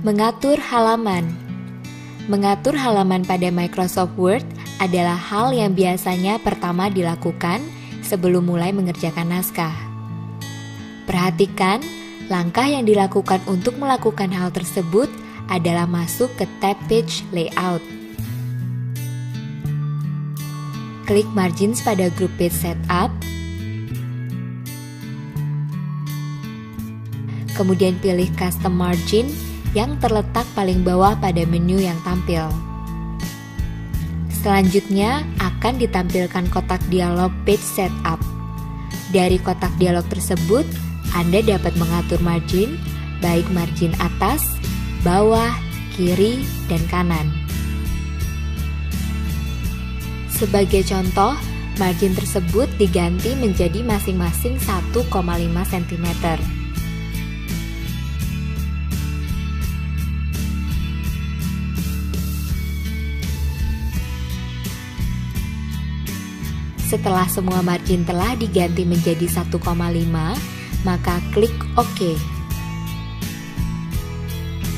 Mengatur halaman. Mengatur halaman pada Microsoft Word adalah hal yang biasanya pertama dilakukan sebelum mulai mengerjakan naskah. Perhatikan, langkah yang dilakukan untuk melakukan hal tersebut adalah masuk ke tab Page Layout. Klik Margins pada grup Page Setup. Kemudian pilih Custom Margin yang terletak paling bawah pada menu yang tampil. Selanjutnya akan ditampilkan kotak dialog Page Setup. Dari kotak dialog tersebut, Anda dapat mengatur margin, baik margin atas, bawah, kiri, dan kanan. Sebagai contoh, margin tersebut diganti menjadi masing-masing 1,5 cm. Setelah semua margin telah diganti menjadi 1,5, maka klik OK.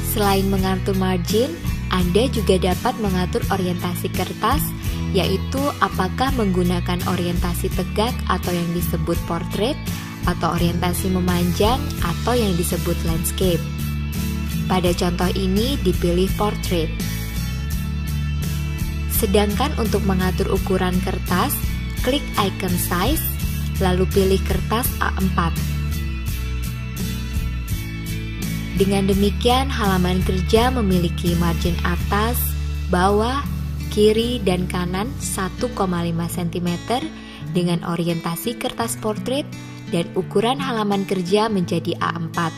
Selain mengatur margin, Anda juga dapat mengatur orientasi kertas, yaitu apakah menggunakan orientasi tegak atau yang disebut portrait, atau orientasi memanjang atau yang disebut landscape. Pada contoh ini dipilih portrait. Sedangkan untuk mengatur ukuran kertas, klik icon size, lalu pilih kertas A4. Dengan demikian, halaman kerja memiliki margin atas, bawah, kiri, dan kanan 1,5 cm dengan orientasi kertas portrait dan ukuran halaman kerja menjadi A4.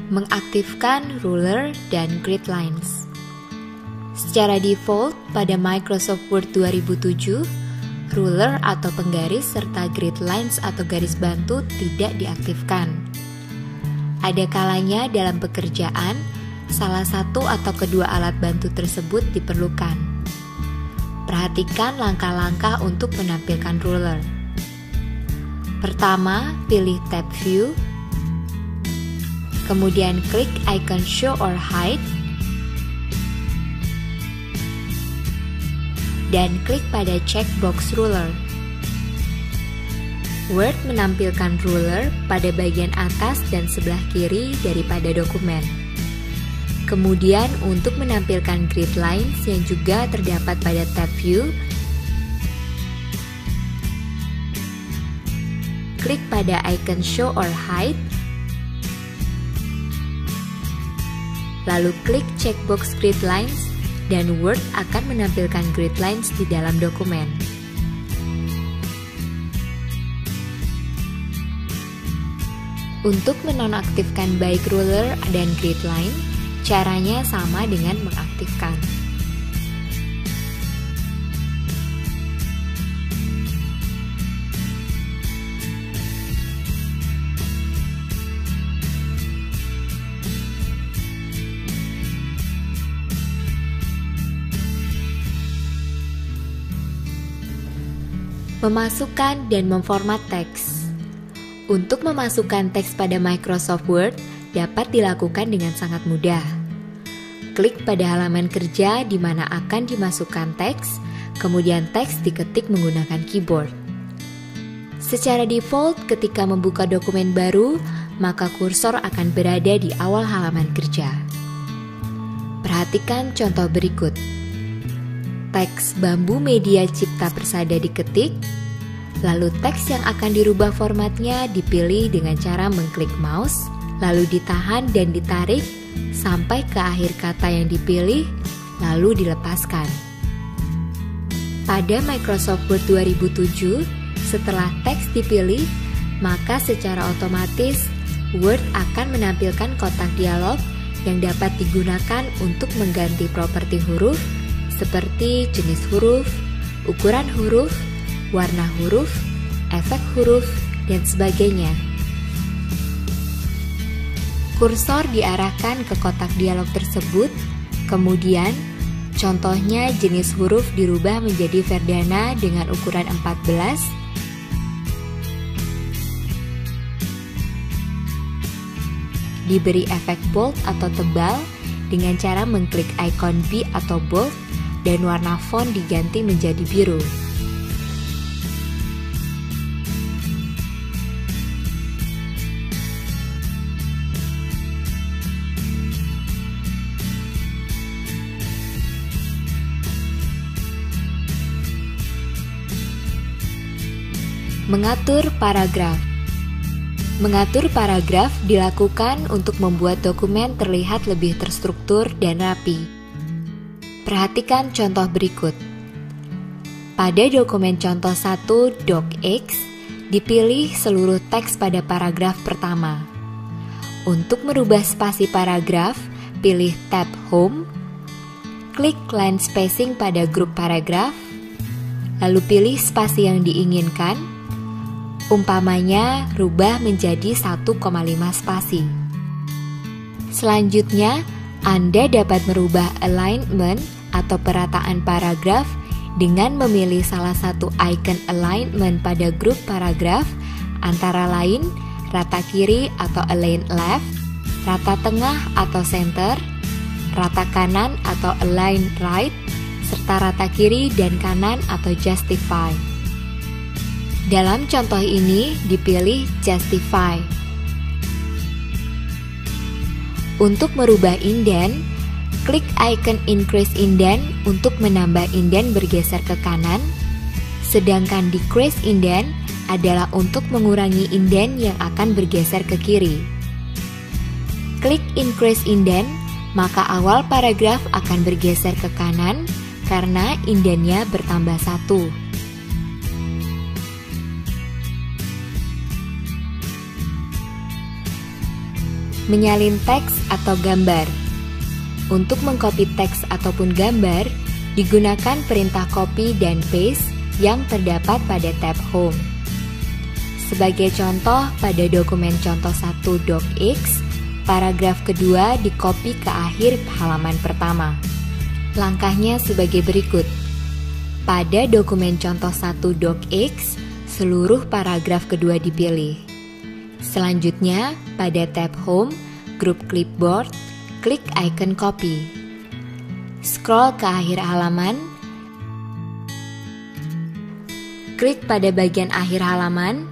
Mengaktifkan ruler dan grid lines. Secara default pada Microsoft Word 2007, ruler atau penggaris serta grid lines atau garis bantu tidak diaktifkan. Ada kalanya dalam pekerjaan, salah satu atau kedua alat bantu tersebut diperlukan. Perhatikan langkah-langkah untuk menampilkan ruler. Pertama, pilih tab View. Kemudian klik icon Show or Hide dan klik pada checkbox Ruler. Word menampilkan ruler pada bagian atas dan sebelah kiri daripada dokumen. Kemudian untuk menampilkan grid lines yang juga terdapat pada tab View, klik pada icon Show or Hide, lalu klik checkbox grid lines dan Word akan menampilkan grid lines di dalam dokumen. Untuk menonaktifkan baik ruler dan grid line, caranya sama dengan mengaktifkan. Memasukkan dan memformat teks. Untuk memasukkan teks pada Microsoft Word dapat dilakukan dengan sangat mudah. Klik pada halaman kerja di mana akan dimasukkan teks, kemudian teks diketik menggunakan keyboard. Secara default, ketika membuka dokumen baru, maka kursor akan berada di awal halaman kerja. Perhatikan contoh berikut. Teks Bambu Media Cipta Persada diketik, lalu teks yang akan dirubah formatnya dipilih dengan cara mengklik mouse, lalu ditahan dan ditarik sampai ke akhir kata yang dipilih, lalu dilepaskan. Pada Microsoft Word 2007, setelah teks dipilih, maka secara otomatis Word akan menampilkan kotak dialog yang dapat digunakan untuk mengganti properti huruf seperti jenis huruf, ukuran huruf, warna huruf, efek huruf, dan sebagainya. Kursor diarahkan ke kotak dialog tersebut, kemudian contohnya jenis huruf dirubah menjadi Verdana dengan ukuran 14, diberi efek bold atau tebal dengan cara mengklik ikon B atau bold dan warna font diganti menjadi biru. Mengatur paragraf. Mengatur paragraf dilakukan untuk membuat dokumen terlihat lebih terstruktur dan rapi. Perhatikan contoh berikut. Pada dokumen contoh 1 docx, dipilih seluruh teks pada paragraf pertama. Untuk merubah spasi paragraf, pilih tab Home, klik line spacing pada grup paragraf, lalu pilih spasi yang diinginkan. Umpamanya, rubah menjadi 1,5 spasi. Selanjutnya, Anda dapat merubah alignment atau perataan paragraf dengan memilih salah satu icon alignment pada grup paragraf, antara lain rata kiri atau align left, rata tengah atau center, rata kanan atau align right, serta rata kiri dan kanan atau justify. Dalam contoh ini dipilih Justify. Untuk merubah indent, klik icon Increase Indent untuk menambah indent bergeser ke kanan, sedangkan Decrease Indent adalah untuk mengurangi indent yang akan bergeser ke kiri. Klik Increase Indent, maka awal paragraf akan bergeser ke kanan karena indentnya bertambah 1. Menyalin teks atau gambar. Untuk mengcopy teks ataupun gambar, digunakan perintah copy dan paste yang terdapat pada tab Home. Sebagai contoh, pada dokumen contoh 1 docx, paragraf kedua di-copy ke akhir halaman pertama. Langkahnya sebagai berikut. Pada dokumen contoh 1 docx, seluruh paragraf kedua dipilih. Selanjutnya, pada tab Home, grup clipboard, klik icon copy. Scroll ke akhir halaman, klik pada bagian akhir halaman,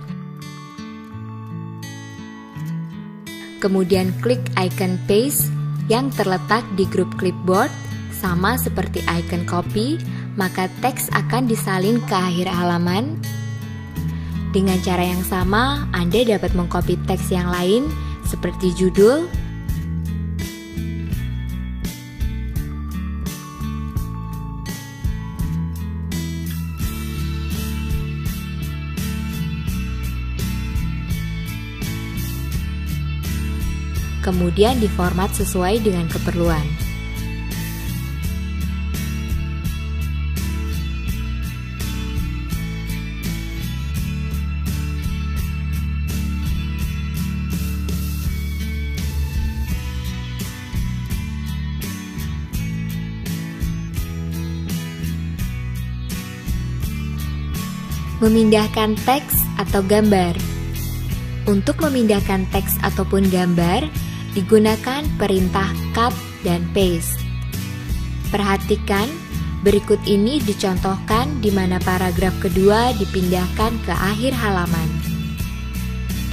kemudian klik icon paste yang terletak di grup clipboard. Sama seperti icon copy, maka teks akan disalin ke akhir halaman. Dengan cara yang sama, Anda dapat mengcopy teks yang lain seperti judul, kemudian diformat sesuai dengan keperluan. Memindahkan teks atau gambar. Untuk memindahkan teks ataupun gambar, digunakan perintah cut dan paste. Perhatikan, berikut ini dicontohkan di mana paragraf kedua dipindahkan ke akhir halaman.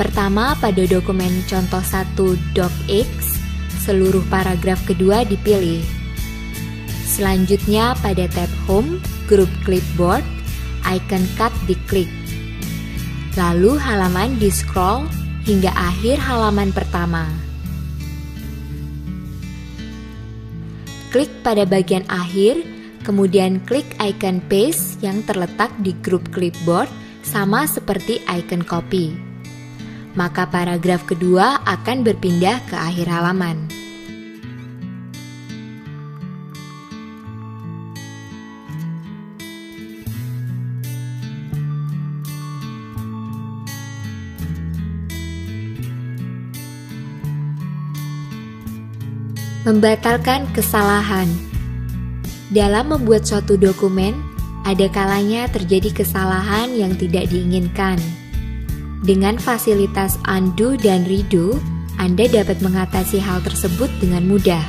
Pertama, pada dokumen contoh 1 docx, seluruh paragraf kedua dipilih. Selanjutnya, pada tab Home, grup clipboard, icon cut diklik. Lalu halaman di-scroll hingga akhir halaman pertama. Klik pada bagian akhir, kemudian klik icon paste yang terletak di grup clipboard sama seperti icon copy. Maka paragraf kedua akan berpindah ke akhir halaman. Membatalkan kesalahan. Dalam membuat suatu dokumen, ada kalanya terjadi kesalahan yang tidak diinginkan. Dengan fasilitas undo dan redo, Anda dapat mengatasi hal tersebut dengan mudah.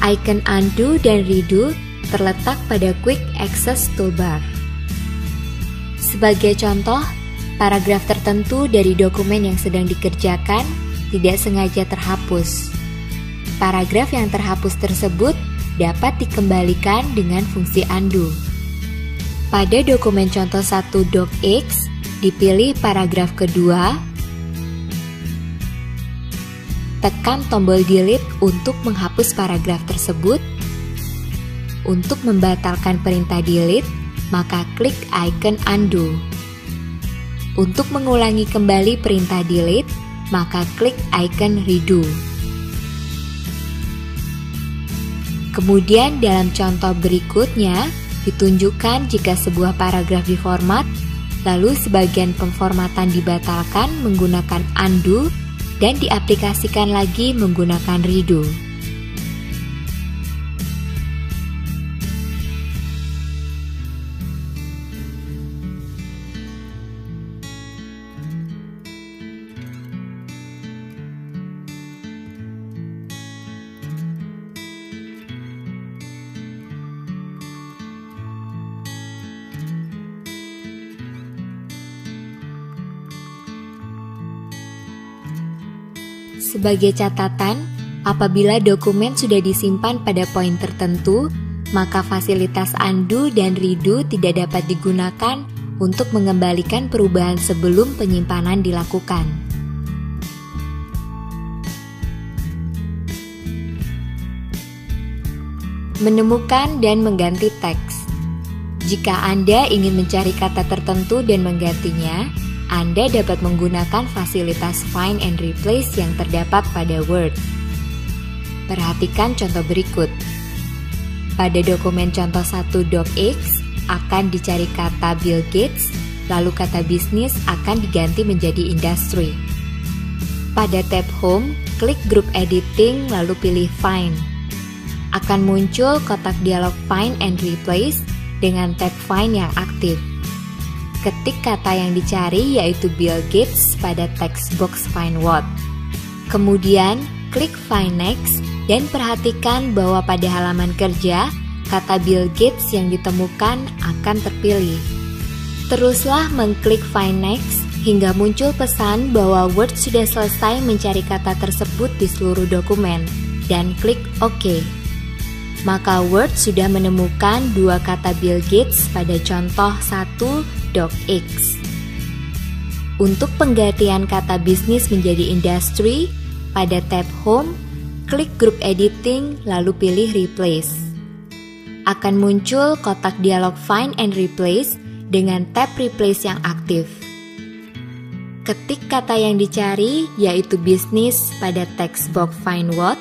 Icon undo dan redo terletak pada Quick Access Toolbar. Sebagai contoh, paragraf tertentu dari dokumen yang sedang dikerjakan tidak sengaja terhapus. Paragraf yang terhapus tersebut dapat dikembalikan dengan fungsi undo. Pada dokumen contoh 1 docx, dipilih paragraf kedua, tekan tombol delete untuk menghapus paragraf tersebut. Untuk membatalkan perintah delete, maka klik icon undo. Untuk mengulangi kembali perintah delete, maka klik icon redo. Kemudian dalam contoh berikutnya, ditunjukkan jika sebuah paragraf diformat, lalu sebagian pemformatan dibatalkan menggunakan undo dan diaplikasikan lagi menggunakan redo. Sebagai catatan, apabila dokumen sudah disimpan pada poin tertentu, maka fasilitas undo dan redo tidak dapat digunakan untuk mengembalikan perubahan sebelum penyimpanan dilakukan. Menemukan dan mengganti teks. Jika Anda ingin mencari kata tertentu dan menggantinya, Anda dapat menggunakan fasilitas Find and Replace yang terdapat pada Word. Perhatikan contoh berikut. Pada dokumen contoh 1 docx akan dicari kata Bill Gates, lalu kata bisnis akan diganti menjadi industry. Pada tab Home, klik Group Editing lalu pilih Find. Akan muncul kotak dialog Find and Replace dengan tab Find yang aktif. Ketik kata yang dicari yaitu Bill Gates pada text box Find What. Kemudian, klik Find Next dan perhatikan bahwa pada halaman kerja, kata Bill Gates yang ditemukan akan terpilih. Teruslah mengklik Find Next hingga muncul pesan bahwa Word sudah selesai mencari kata tersebut di seluruh dokumen dan klik OK. Maka Word sudah menemukan dua kata Bill Gates pada contoh 1 docx. Untuk penggantian kata bisnis menjadi industry, pada tab Home, klik Group Editing lalu pilih Replace. Akan muncul kotak dialog Find and Replace dengan tab Replace yang aktif. Ketik kata yang dicari yaitu bisnis pada text box Find What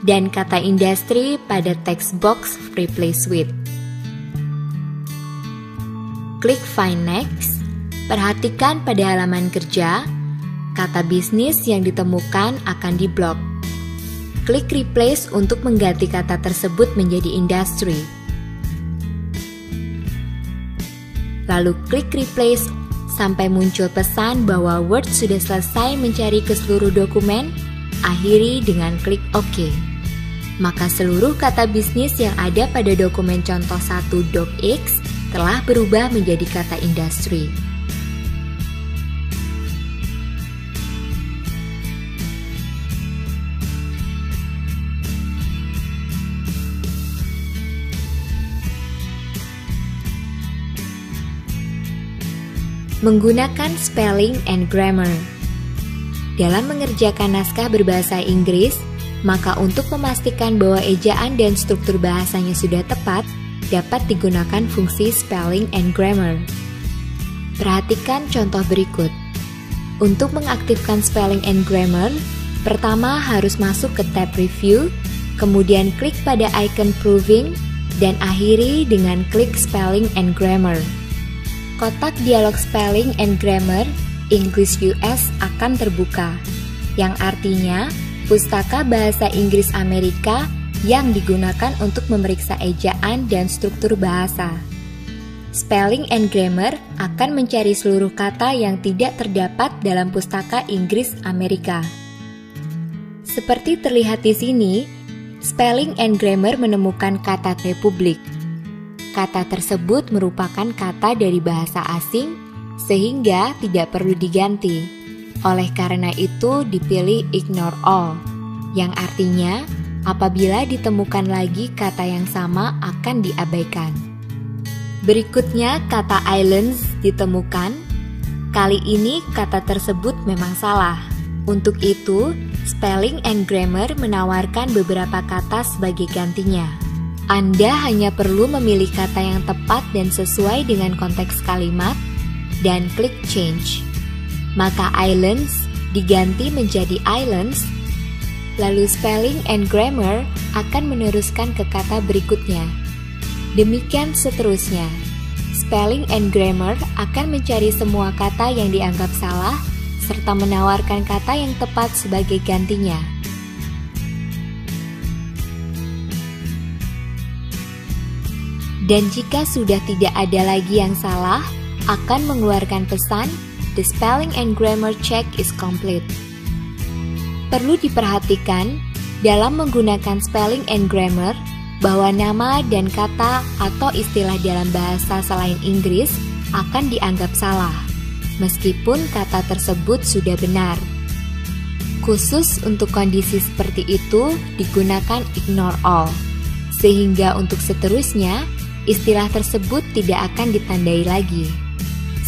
dan kata industry pada text box Replace With. Klik Find Next, perhatikan pada halaman kerja, kata bisnis yang ditemukan akan diblok. Klik Replace untuk mengganti kata tersebut menjadi industry. Lalu klik Replace sampai muncul pesan bahwa Word sudah selesai mencari ke seluruh dokumen, akhiri dengan klik OK. Maka seluruh kata bisnis yang ada pada dokumen contoh 1 docx telah berubah menjadi kata industry. Menggunakan spelling and grammar. Dalam mengerjakan naskah berbahasa Inggris, maka untuk memastikan bahwa ejaan dan struktur bahasanya sudah tepat, dapat digunakan fungsi spelling and grammar. Perhatikan contoh berikut. Untuk mengaktifkan spelling and grammar, pertama harus masuk ke tab Review, kemudian klik pada icon Proving, dan akhiri dengan klik Spelling and Grammar. Kotak dialog Spelling and Grammar English US akan terbuka, yang artinya pustaka bahasa Inggris Amerika yang digunakan untuk memeriksa ejaan dan struktur bahasa. Spelling and Grammar akan mencari seluruh kata yang tidak terdapat dalam pustaka Inggris Amerika. Seperti terlihat di sini, Spelling and Grammar menemukan kata Republik. Kata tersebut merupakan kata dari bahasa asing, sehingga tidak perlu diganti. Oleh karena itu, dipilih Ignore All, yang artinya apabila ditemukan lagi kata yang sama akan diabaikan. Berikutnya, kata Islands ditemukan. Kali ini kata tersebut memang salah. Untuk itu, Spelling and Grammar menawarkan beberapa kata sebagai gantinya. Anda hanya perlu memilih kata yang tepat dan sesuai dengan konteks kalimat, dan klik Change. Maka Islands diganti menjadi Islands, lalu Spelling and Grammar akan meneruskan ke kata berikutnya. Demikian seterusnya. Spelling and Grammar akan mencari semua kata yang dianggap salah, serta menawarkan kata yang tepat sebagai gantinya. Dan jika sudah tidak ada lagi yang salah, akan mengeluarkan pesan, "The spelling and grammar check is complete." Perlu diperhatikan, dalam menggunakan spelling and grammar, bahwa nama dan kata atau istilah dalam bahasa selain Inggris akan dianggap salah, meskipun kata tersebut sudah benar. Khusus untuk kondisi seperti itu digunakan Ignore All, sehingga untuk seterusnya, istilah tersebut tidak akan ditandai lagi.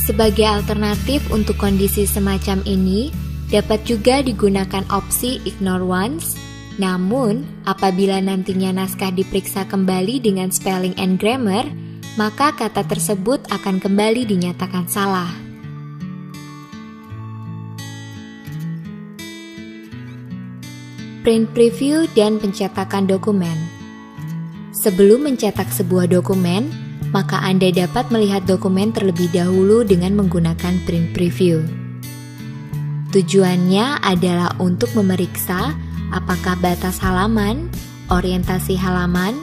Sebagai alternatif untuk kondisi semacam ini, dapat juga digunakan opsi Ignore Once. Namun, apabila nantinya naskah diperiksa kembali dengan spelling and grammar, maka kata tersebut akan kembali dinyatakan salah. Print preview dan pencetakan dokumen. Sebelum mencetak sebuah dokumen, maka Anda dapat melihat dokumen terlebih dahulu dengan menggunakan print preview. Tujuannya adalah untuk memeriksa apakah batas halaman, orientasi halaman,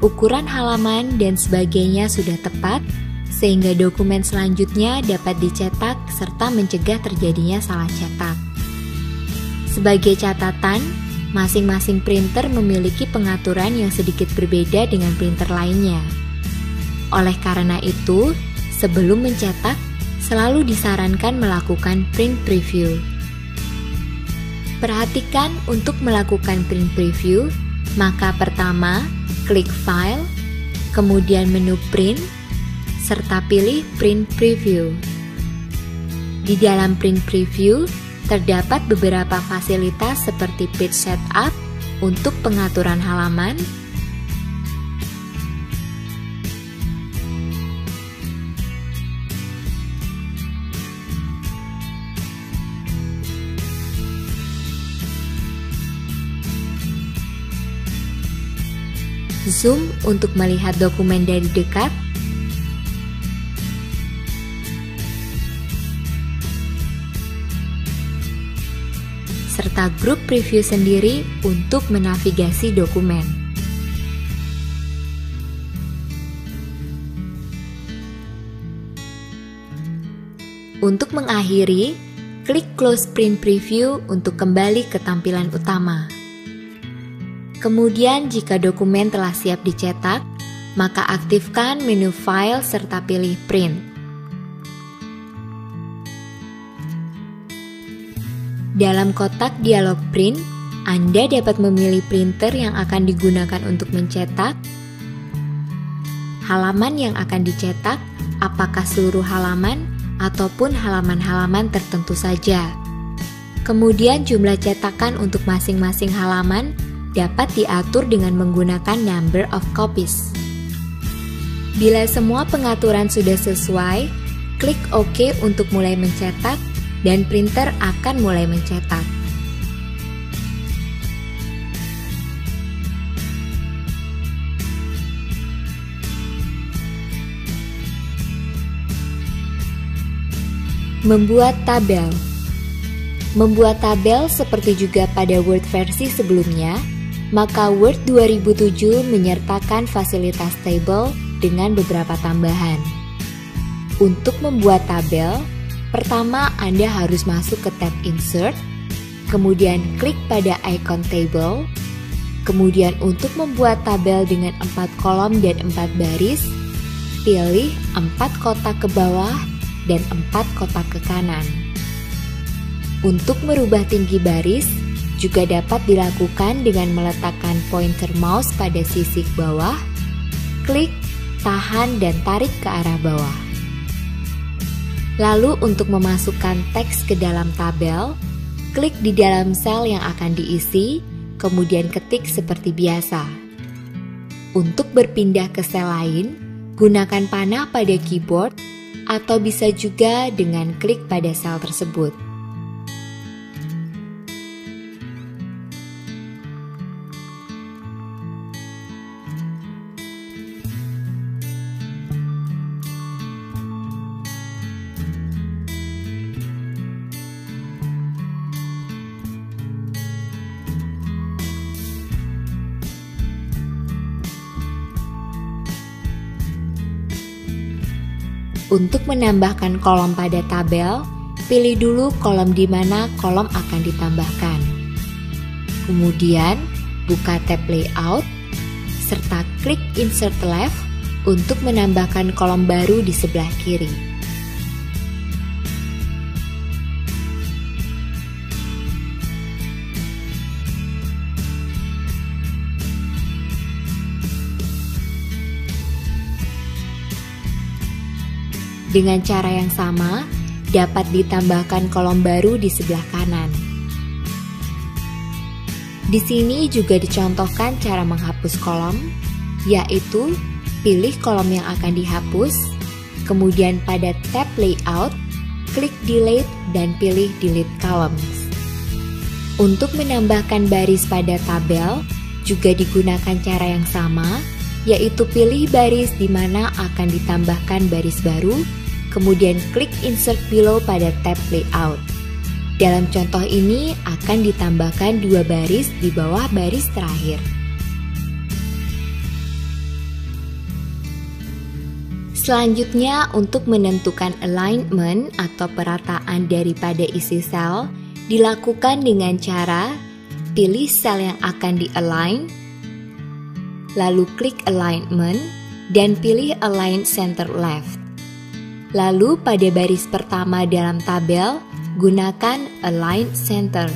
ukuran halaman, dan sebagainya sudah tepat, sehingga dokumen selanjutnya dapat dicetak serta mencegah terjadinya salah cetak. Sebagai catatan, masing-masing printer memiliki pengaturan yang sedikit berbeda dengan printer lainnya. Oleh karena itu, sebelum mencetak, selalu disarankan melakukan print preview. Perhatikan untuk melakukan print preview, maka pertama, klik File, kemudian menu Print, serta pilih Print Preview. Di dalam Print Preview, terdapat beberapa fasilitas seperti Page Setup untuk pengaturan halaman, zoom untuk melihat dokumen dari dekat, serta grup preview sendiri untuk menavigasi dokumen. Untuk mengakhiri, klik Close Print Preview untuk kembali ke tampilan utama. Kemudian jika dokumen telah siap dicetak, maka aktifkan menu File serta pilih Print. Dalam kotak dialog Print, Anda dapat memilih printer yang akan digunakan untuk mencetak, halaman yang akan dicetak, apakah seluruh halaman ataupun halaman-halaman tertentu saja. Kemudian jumlah cetakan untuk masing-masing halaman dapat diatur dengan menggunakan number of copies. Bila semua pengaturan sudah sesuai, klik OK untuk mulai mencetak dan printer akan mulai mencetak. Membuat tabel. Membuat tabel seperti juga pada Word versi sebelumnya, maka Word 2007 menyertakan fasilitas table dengan beberapa tambahan. Untuk membuat tabel, pertama Anda harus masuk ke tab Insert, kemudian klik pada ikon Table, kemudian untuk membuat tabel dengan 4 kolom dan 4 baris, pilih 4 kotak ke bawah dan 4 kotak ke kanan. Untuk merubah tinggi baris, juga dapat dilakukan dengan meletakkan pointer mouse pada sisi bawah, klik, tahan, dan tarik ke arah bawah. Lalu untuk memasukkan teks ke dalam tabel, klik di dalam sel yang akan diisi, kemudian ketik seperti biasa. Untuk berpindah ke sel lain, gunakan panah pada keyboard atau bisa juga dengan klik pada sel tersebut. Untuk menambahkan kolom pada tabel, pilih dulu kolom di mana kolom akan ditambahkan. Kemudian, buka tab Layout, serta klik Insert Left untuk menambahkan kolom baru di sebelah kiri. Dengan cara yang sama, dapat ditambahkan kolom baru di sebelah kanan. Di sini juga dicontohkan cara menghapus kolom, yaitu pilih kolom yang akan dihapus, kemudian pada tab Layout, klik Delete dan pilih Delete Columns. Untuk menambahkan baris pada tabel, juga digunakan cara yang sama, yaitu pilih baris di mana akan ditambahkan baris baru, kemudian klik Insert Below pada tab Layout. Dalam contoh ini akan ditambahkan 2 baris di bawah baris terakhir. Selanjutnya, untuk menentukan alignment atau perataan daripada isi sel, dilakukan dengan cara pilih sel yang akan di-align, lalu klik Alignment, dan pilih Align Center Left. Lalu pada baris pertama dalam tabel, gunakan Align Center.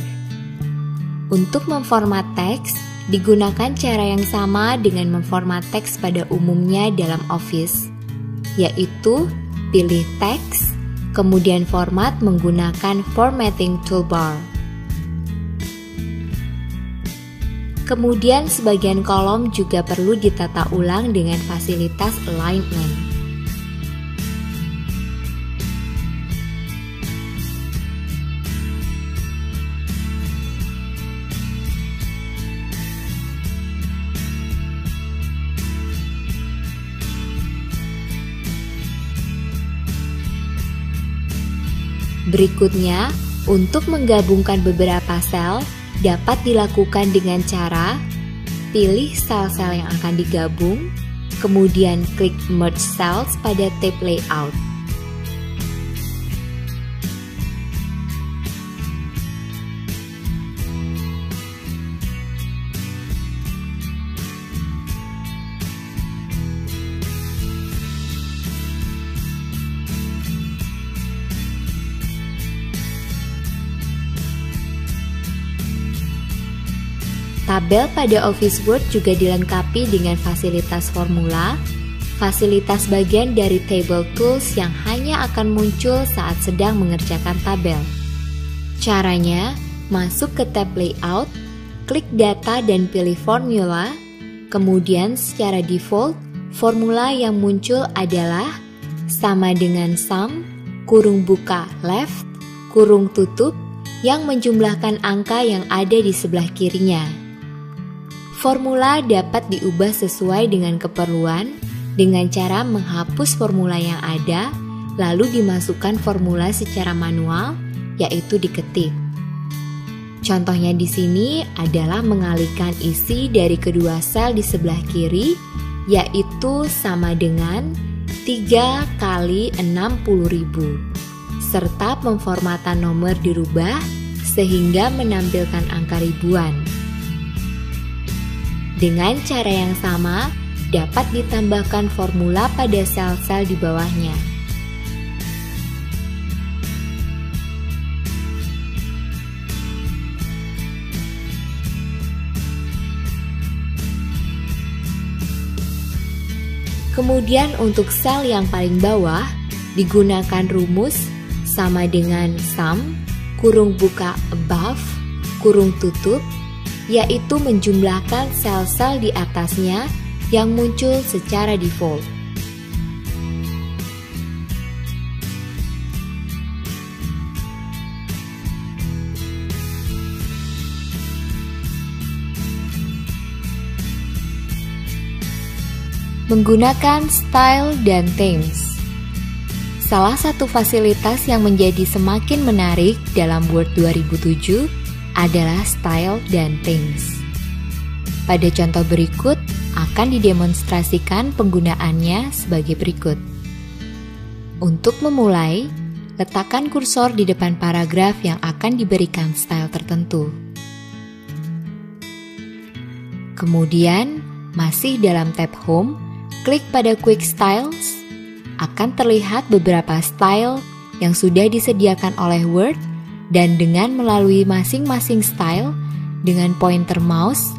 Untuk memformat teks, digunakan cara yang sama dengan memformat teks pada umumnya dalam Office, yaitu pilih teks, kemudian format menggunakan Formatting Toolbar. Kemudian sebagian kolom juga perlu ditata ulang dengan fasilitas Alignment. Berikutnya, untuk menggabungkan beberapa sel, dapat dilakukan dengan cara pilih sel-sel yang akan digabung, kemudian klik Merge Cells pada tab Layout. Tabel pada Office Word juga dilengkapi dengan fasilitas formula, fasilitas bagian dari Table Tools yang hanya akan muncul saat sedang mengerjakan tabel. Caranya, masuk ke tab Layout, klik Data dan pilih Formula, kemudian secara default, formula yang muncul adalah sama dengan sum, kurung buka left, kurung tutup, yang menjumlahkan angka yang ada di sebelah kirinya. Formula dapat diubah sesuai dengan keperluan dengan cara menghapus formula yang ada, lalu dimasukkan formula secara manual, yaitu diketik. Contohnya di sini adalah mengalihkan isi dari kedua sel di sebelah kiri, yaitu sama dengan 3 kali 60.000, serta pemformatan nomor dirubah sehingga menampilkan angka ribuan. Dengan cara yang sama, dapat ditambahkan formula pada sel-sel di bawahnya. Kemudian untuk sel yang paling bawah, digunakan rumus sama dengan sum, kurung buka above, kurung tutup, yaitu menjumlahkan sel-sel di atasnya yang muncul secara default. Menggunakan style dan themes. Salah satu fasilitas yang menjadi semakin menarik dalam Word 2007 adalah style dan themes. Pada contoh berikut akan didemonstrasikan penggunaannya sebagai berikut. Untuk memulai, letakkan kursor di depan paragraf yang akan diberikan style tertentu. Kemudian, masih dalam tab Home, klik pada Quick Styles, akan terlihat beberapa style yang sudah disediakan oleh Word, dan dengan melalui masing-masing style, dengan pointer mouse,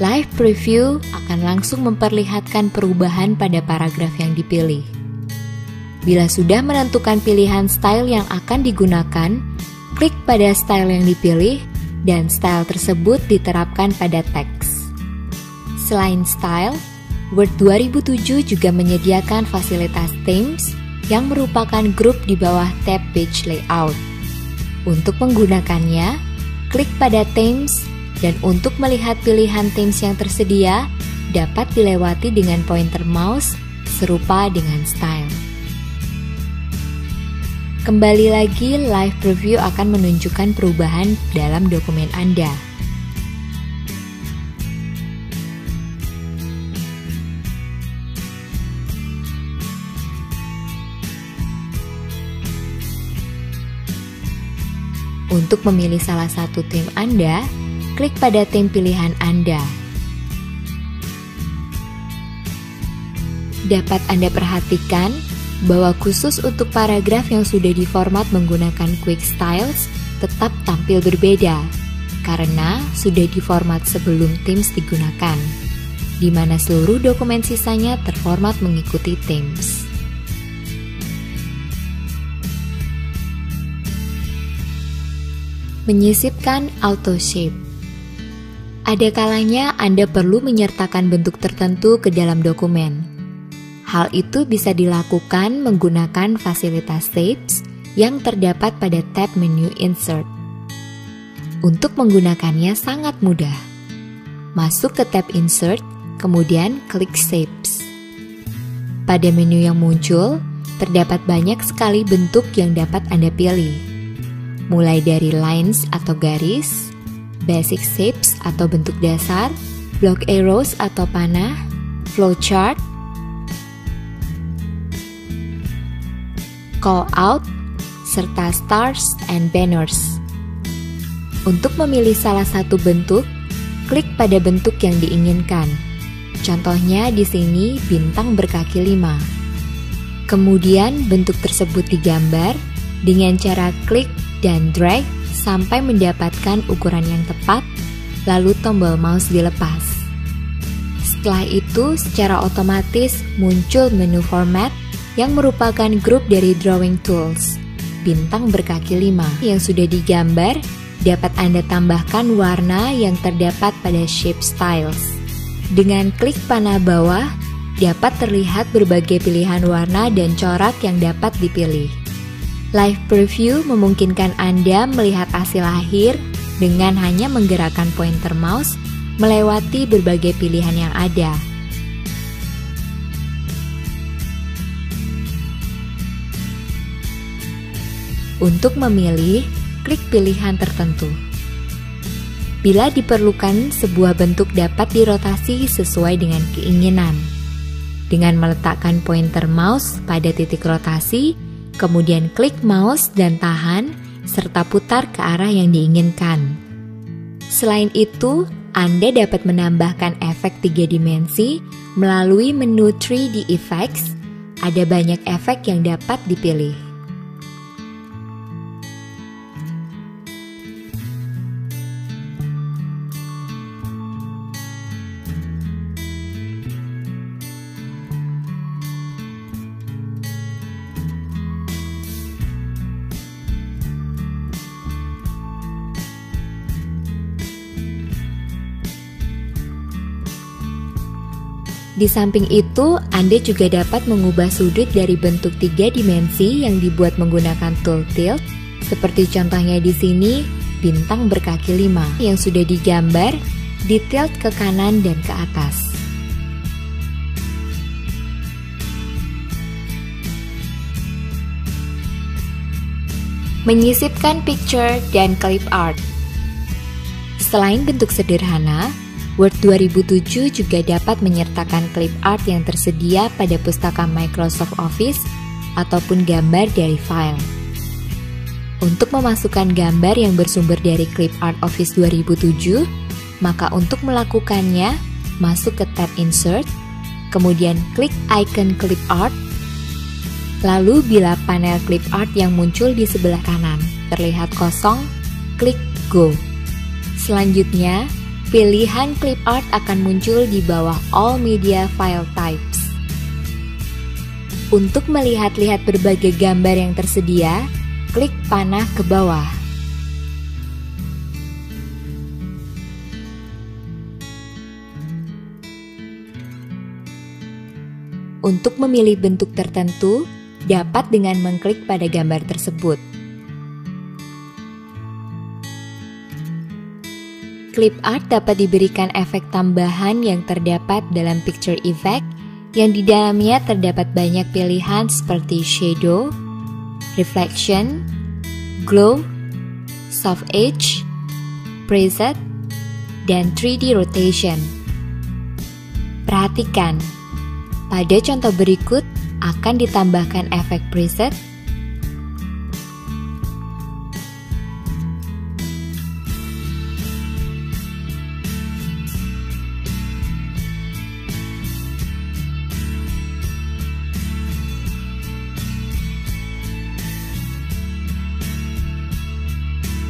Live Preview akan langsung memperlihatkan perubahan pada paragraf yang dipilih. Bila sudah menentukan pilihan style yang akan digunakan, klik pada style yang dipilih, dan style tersebut diterapkan pada teks. Selain style, Word 2007 juga menyediakan fasilitas themes yang merupakan grup di bawah tab Page Layout. Untuk menggunakannya, klik pada themes, dan untuk melihat pilihan themes yang tersedia, dapat dilewati dengan pointer mouse serupa dengan style. Kembali lagi, Live Preview akan menunjukkan perubahan dalam dokumen Anda. Untuk memilih salah satu theme Anda, klik pada theme pilihan Anda. Dapat Anda perhatikan bahwa khusus untuk paragraf yang sudah diformat menggunakan Quick Styles tetap tampil berbeda, karena sudah diformat sebelum themes digunakan, di mana seluruh dokumen sisanya terformat mengikuti themes. Menyisipkan auto shape. Ada kalanya Anda perlu menyertakan bentuk tertentu ke dalam dokumen. Hal itu bisa dilakukan menggunakan fasilitas shapes yang terdapat pada tab menu Insert. Untuk menggunakannya sangat mudah. Masuk ke tab Insert, kemudian klik Shapes. Pada menu yang muncul, terdapat banyak sekali bentuk yang dapat Anda pilih. Mulai dari lines atau garis, basic shapes atau bentuk dasar, block arrows atau panah, flowchart, call out, serta stars and banners. Untuk memilih salah satu bentuk, klik pada bentuk yang diinginkan. Contohnya di sini bintang berkaki 5. Kemudian bentuk tersebut digambar dengan cara klik dan drag sampai mendapatkan ukuran yang tepat, lalu tombol mouse dilepas. Setelah itu, secara otomatis muncul menu format yang merupakan grup dari drawing tools. Bintang berkaki 5 yang sudah digambar dapat Anda tambahkan warna yang terdapat pada shape styles. Dengan klik panah bawah, dapat terlihat berbagai pilihan warna dan corak yang dapat dipilih. Live Preview memungkinkan Anda melihat hasil akhir dengan hanya menggerakkan pointer mouse melewati berbagai pilihan yang ada. Untuk memilih, klik pilihan tertentu. Bila diperlukan, sebuah bentuk dapat dirotasi sesuai dengan keinginan. dengan meletakkan pointer mouse pada titik rotasi, kemudian klik mouse dan tahan, serta putar ke arah yang diinginkan. Selain itu, Anda dapat menambahkan efek 3 dimensi melalui menu 3D Effects. Ada banyak efek yang dapat dipilih. Di samping itu, Anda juga dapat mengubah sudut dari bentuk 3 dimensi yang dibuat menggunakan tool tilt, seperti contohnya di sini, bintang berkaki 5 yang sudah digambar, di-tilt ke kanan dan ke atas. Menyisipkan picture dan clip art. Selain bentuk sederhana, Word 2007 juga dapat menyertakan clip art yang tersedia pada pustaka Microsoft Office ataupun gambar dari file. Untuk memasukkan gambar yang bersumber dari clip art Office 2007, maka untuk melakukannya, masuk ke tab Insert, kemudian klik icon clip art, lalu bila panel clip art yang muncul di sebelah kanan terlihat kosong, klik Go. Selanjutnya, pilihan clip art akan muncul di bawah All Media File Types. Untuk melihat-lihat berbagai gambar yang tersedia, klik panah ke bawah. Untuk memilih bentuk tertentu, dapat dengan mengklik pada gambar tersebut. Clip art dapat diberikan efek tambahan yang terdapat dalam Picture Effect, yang di dalamnya terdapat banyak pilihan seperti shadow, reflection, glow, soft edge, preset, dan 3D rotation. Perhatikan, pada contoh berikut akan ditambahkan efek preset,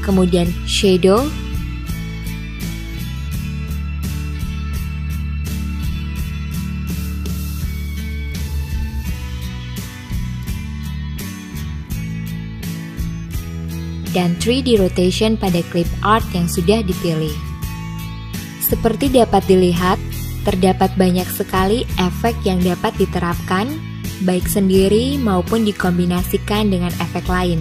kemudian shadow, dan 3D rotation pada clip art yang sudah dipilih. Seperti dapat dilihat, terdapat banyak sekali efek yang dapat diterapkan, baik sendiri maupun dikombinasikan dengan efek lain.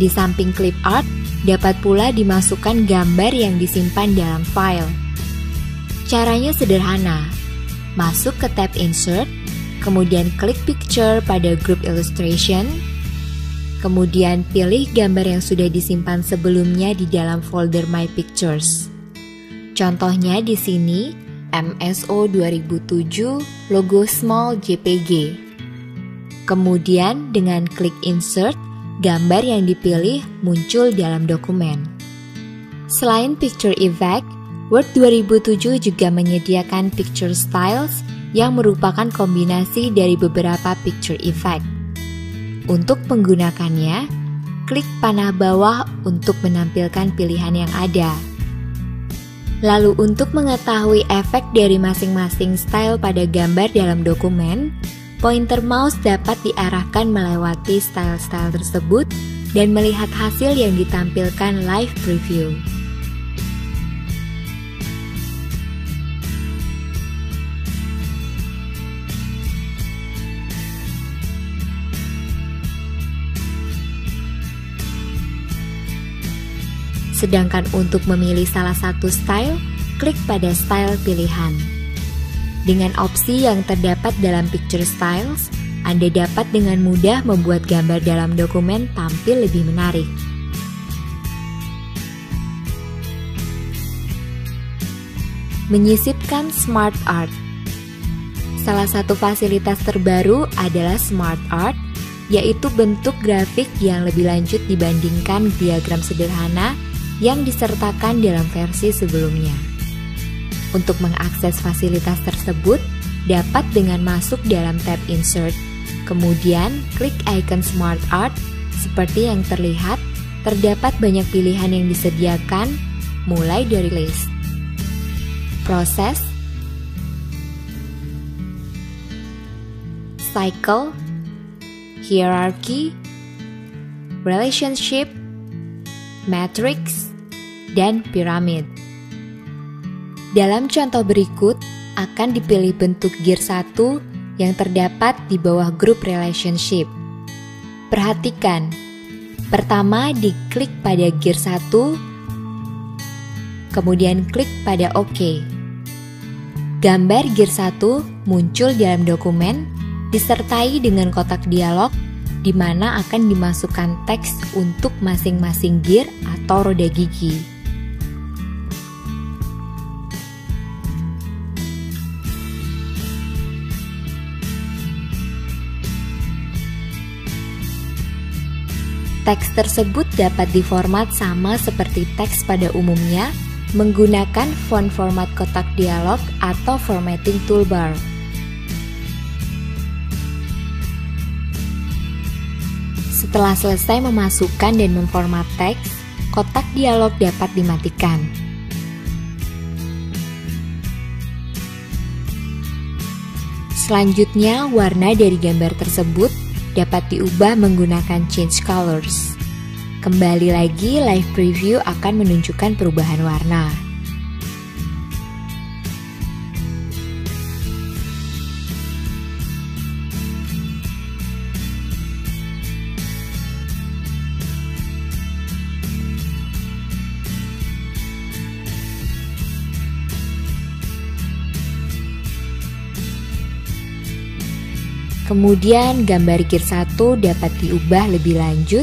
Di samping clip art, dapat pula dimasukkan gambar yang disimpan dalam file. Caranya sederhana. Masuk ke tab Insert, kemudian klik Picture pada Group Illustration, kemudian pilih gambar yang sudah disimpan sebelumnya di dalam folder My Pictures. Contohnya di sini, MSO 2007 logo small JPG. Kemudian dengan klik Insert, gambar yang dipilih muncul dalam dokumen. Selain Picture Effect, Word 2007 juga menyediakan Picture Styles yang merupakan kombinasi dari beberapa Picture Effect. Untuk menggunakannya, klik panah bawah untuk menampilkan pilihan yang ada. Lalu untuk mengetahui efek dari masing-masing style pada gambar dalam dokumen, pointer mouse dapat diarahkan melewati style-style tersebut dan melihat hasil yang ditampilkan live preview. Sedangkan untuk memilih salah satu style, klik pada style pilihan. Dengan opsi yang terdapat dalam Picture Styles, Anda dapat dengan mudah membuat gambar dalam dokumen tampil lebih menarik. Menyisipkan Smart Art. Salah satu fasilitas terbaru adalah Smart Art, yaitu bentuk grafik yang lebih lanjut dibandingkan diagram sederhana yang disertakan dalam versi sebelumnya. Untuk mengakses fasilitas tersebut, dapat dengan masuk dalam tab Insert, kemudian klik icon Smart Art. Seperti yang terlihat, terdapat banyak pilihan yang disediakan, mulai dari list, proses, cycle, hierarchy, relationship, matrix, dan pyramid. Dalam contoh berikut, akan dipilih bentuk gear 1 yang terdapat di bawah grup relationship. Perhatikan, pertama diklik pada gear 1, kemudian klik pada OK. Gambar gear 1 muncul dalam dokumen, disertai dengan kotak dialog di mana akan dimasukkan teks untuk masing-masing gear atau roda gigi. Teks tersebut dapat diformat sama seperti teks pada umumnya menggunakan font format kotak dialog atau formatting toolbar. Setelah selesai memasukkan dan memformat teks, kotak dialog dapat dimatikan. Selanjutnya, warna dari gambar tersebut dapat diubah menggunakan change colors. Kembali lagi, live preview akan menunjukkan perubahan warna. Kemudian gambar gear 1 dapat diubah lebih lanjut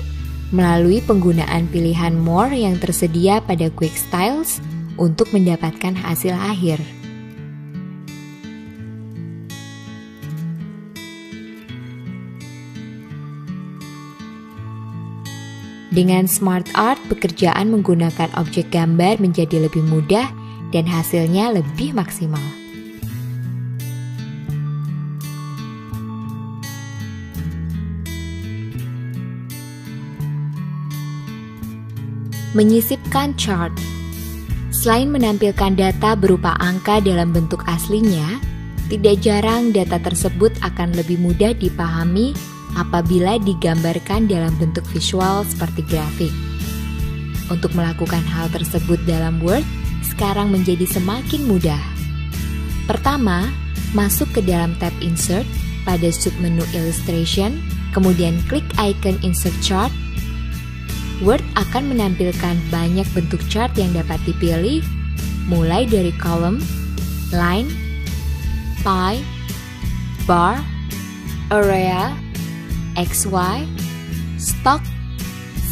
melalui penggunaan pilihan More yang tersedia pada Quick Styles untuk mendapatkan hasil akhir. Dengan Smart Art, pekerjaan menggunakan objek gambar menjadi lebih mudah dan hasilnya lebih maksimal. Menyisipkan chart. Selain menampilkan data berupa angka dalam bentuk aslinya, tidak jarang data tersebut akan lebih mudah dipahami apabila digambarkan dalam bentuk visual seperti grafik. Untuk melakukan hal tersebut dalam Word, sekarang menjadi semakin mudah. Pertama, masuk ke dalam tab Insert pada submenu Illustration, kemudian klik icon Insert Chart. Word akan menampilkan banyak bentuk chart yang dapat dipilih, mulai dari column, line, pie, bar, area, XY, stock,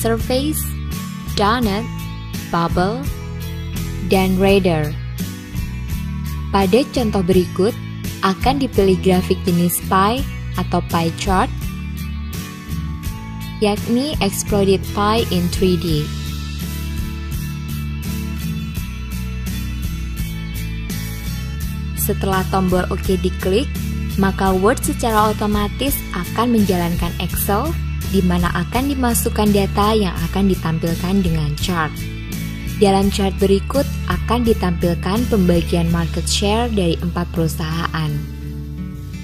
surface, donut, bubble, dan radar. Pada contoh berikut, akan dipilih grafik jenis pie atau pie chart, yakni Exploded Pie in 3D. Setelah tombol OK diklik, maka Word secara otomatis akan menjalankan Excel, di mana akan dimasukkan data yang akan ditampilkan dengan chart. Dalam chart berikut akan ditampilkan pembagian market share dari 4 perusahaan.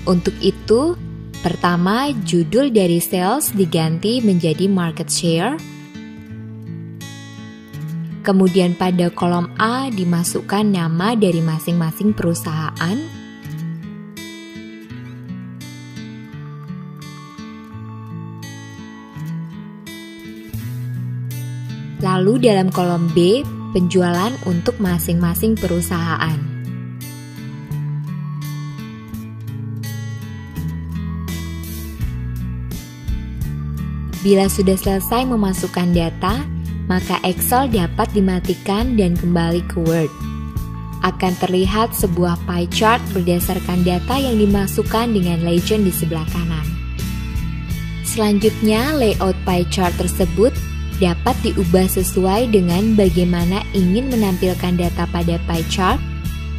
Untuk itu, pertama, judul dari sales diganti menjadi market share. Kemudian pada kolom A dimasukkan nama dari masing-masing perusahaan. Lalu dalam kolom B, penjualan untuk masing-masing perusahaan. Bila sudah selesai memasukkan data, maka Excel dapat dimatikan dan kembali ke Word. Akan terlihat sebuah pie chart berdasarkan data yang dimasukkan dengan legend di sebelah kanan. Selanjutnya, layout pie chart tersebut dapat diubah sesuai dengan bagaimana ingin menampilkan data pada pie chart.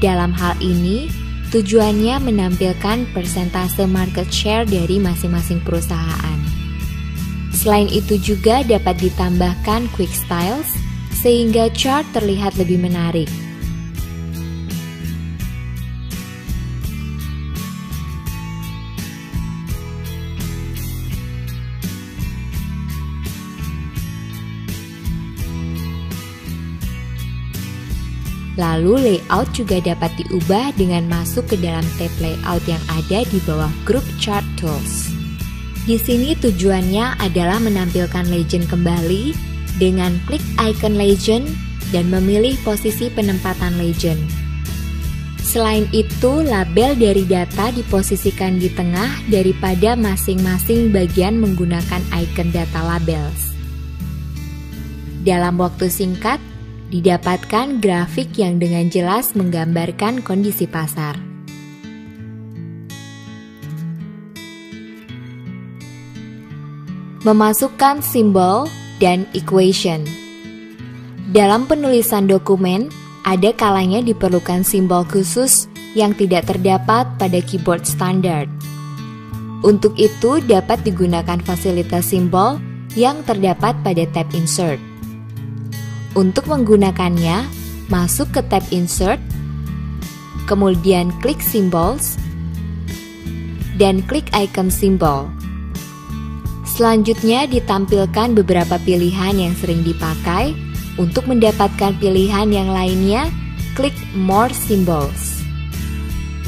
Dalam hal ini, tujuannya menampilkan persentase market share dari masing-masing perusahaan. Selain itu juga dapat ditambahkan quick styles sehingga chart terlihat lebih menarik. Lalu layout juga dapat diubah dengan masuk ke dalam tab layout yang ada di bawah Group Chart Tools. Di sini tujuannya adalah menampilkan legend kembali dengan klik icon legend dan memilih posisi penempatan legend. Selain itu, label dari data diposisikan di tengah daripada masing-masing bagian menggunakan icon data labels. Dalam waktu singkat, didapatkan grafik yang dengan jelas menggambarkan kondisi pasar. Memasukkan simbol dan equation. Dalam penulisan dokumen, ada kalanya diperlukan simbol khusus yang tidak terdapat pada keyboard standar. Untuk itu dapat digunakan fasilitas simbol yang terdapat pada tab Insert. Untuk menggunakannya, masuk ke tab Insert, kemudian klik Symbols, dan klik icon simbol. Selanjutnya ditampilkan beberapa pilihan yang sering dipakai. Untuk mendapatkan pilihan yang lainnya, klik More Symbols.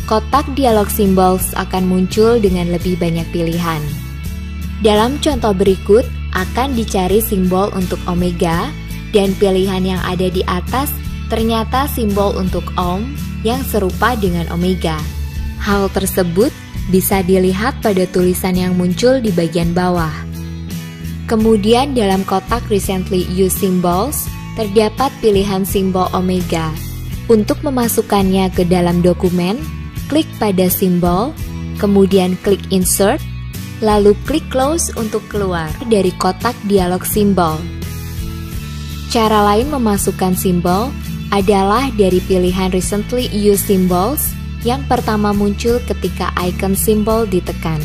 Kotak dialog Symbols akan muncul dengan lebih banyak pilihan. Dalam contoh berikut, akan dicari simbol untuk Omega, dan pilihan yang ada di atas ternyata simbol untuk Ohm yang serupa dengan Omega. Hal tersebut bisa dilihat pada tulisan yang muncul di bagian bawah. Kemudian dalam kotak Recently Used Symbols terdapat pilihan simbol Omega. Untuk memasukkannya ke dalam dokumen, klik pada simbol, kemudian klik Insert, lalu klik Close untuk keluar dari kotak dialog simbol. Cara lain memasukkan simbol adalah dari pilihan Recently Used Symbols yang pertama muncul ketika icon simbol ditekan.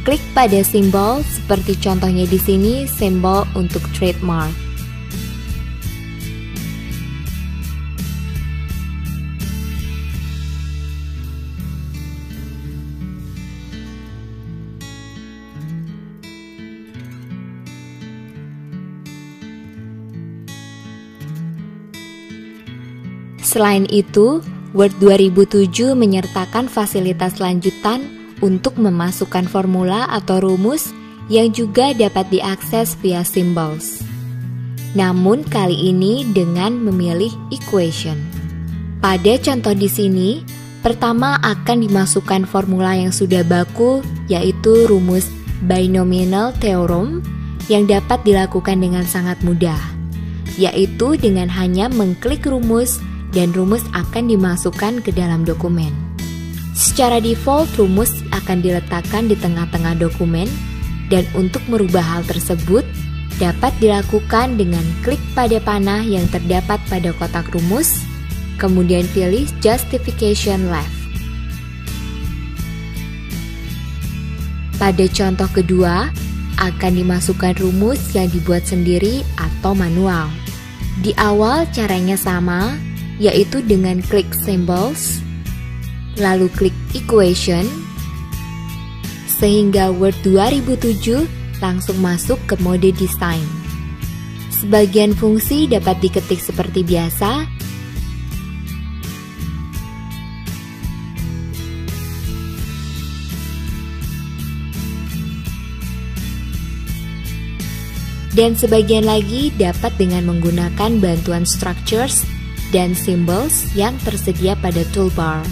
Klik pada simbol seperti contohnya di sini, simbol untuk trademark. Selain itu, Word 2007 menyertakan fasilitas lanjutan untuk memasukkan formula atau rumus yang juga dapat diakses via symbols. Namun kali ini dengan memilih equation. Pada contoh di sini, pertama akan dimasukkan formula yang sudah baku, yaitu rumus binomial theorem yang dapat dilakukan dengan sangat mudah, yaitu dengan hanya mengklik rumus dan rumus akan dimasukkan ke dalam dokumen. Secara default, rumus akan diletakkan di tengah-tengah dokumen, dan untuk merubah hal tersebut dapat dilakukan dengan klik pada panah yang terdapat pada kotak rumus, kemudian pilih Justification Left. Pada contoh kedua, akan dimasukkan rumus yang dibuat sendiri atau manual. Di awal caranya sama, yaitu dengan klik Symbols, lalu klik Equation, sehingga Word 2007 langsung masuk ke mode desain. Sebagian fungsi dapat diketik seperti biasa, dan sebagian lagi dapat dengan menggunakan bantuan structures dan symbols yang tersedia pada toolbar.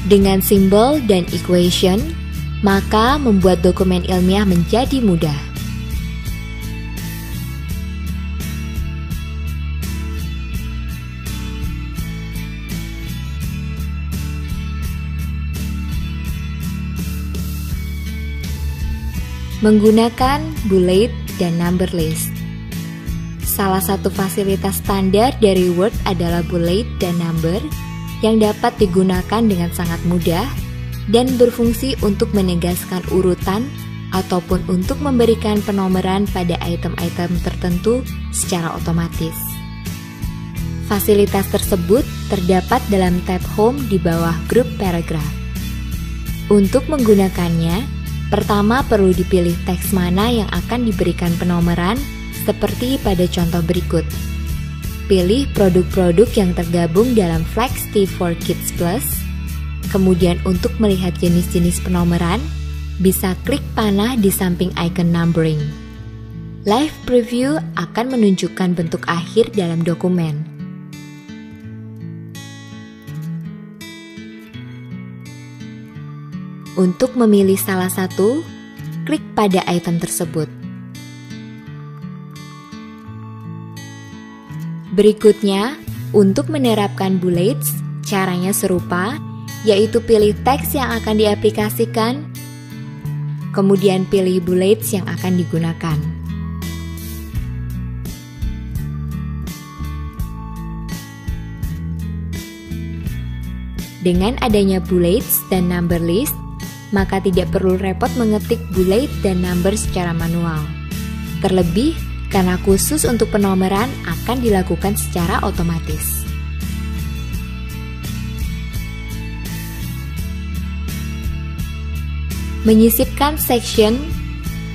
Dengan simbol dan equation, maka membuat dokumen ilmiah menjadi mudah. Menggunakan bullet dan number list. Salah satu fasilitas standar dari Word adalah bullet dan number yang dapat digunakan dengan sangat mudah dan berfungsi untuk menegaskan urutan ataupun untuk memberikan penomoran pada item-item tertentu secara otomatis. Fasilitas tersebut terdapat dalam tab Home di bawah grup paragraf. Untuk menggunakannya, pertama perlu dipilih teks mana yang akan diberikan penomoran seperti pada contoh berikut. Pilih produk-produk yang tergabung dalam Flex T4 Kids Plus. Kemudian untuk melihat jenis-jenis penomoran, bisa klik panah di samping icon numbering. Live Preview akan menunjukkan bentuk akhir dalam dokumen. Untuk memilih salah satu, klik pada item tersebut. Berikutnya, untuk menerapkan bullets, caranya serupa, yaitu pilih teks yang akan diaplikasikan, kemudian pilih bullets yang akan digunakan. Dengan adanya bullets dan number list, maka tidak perlu repot mengetik bullet dan number secara manual. Terlebih, karena khusus untuk penomoran akan dilakukan secara otomatis. Menyisipkan section,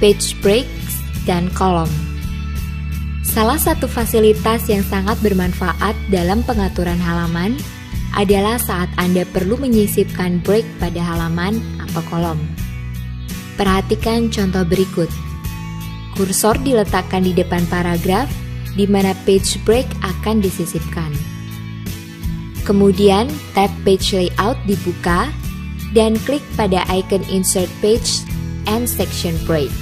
page breaks, dan kolom. Salah satu fasilitas yang sangat bermanfaat dalam pengaturan halaman adalah saat Anda perlu menyisipkan break pada halaman atau kolom. Perhatikan contoh berikut. Kursor diletakkan di depan paragraf, di mana page break akan disisipkan. Kemudian, tab Page Layout dibuka, dan klik pada icon Insert Page and Section Break.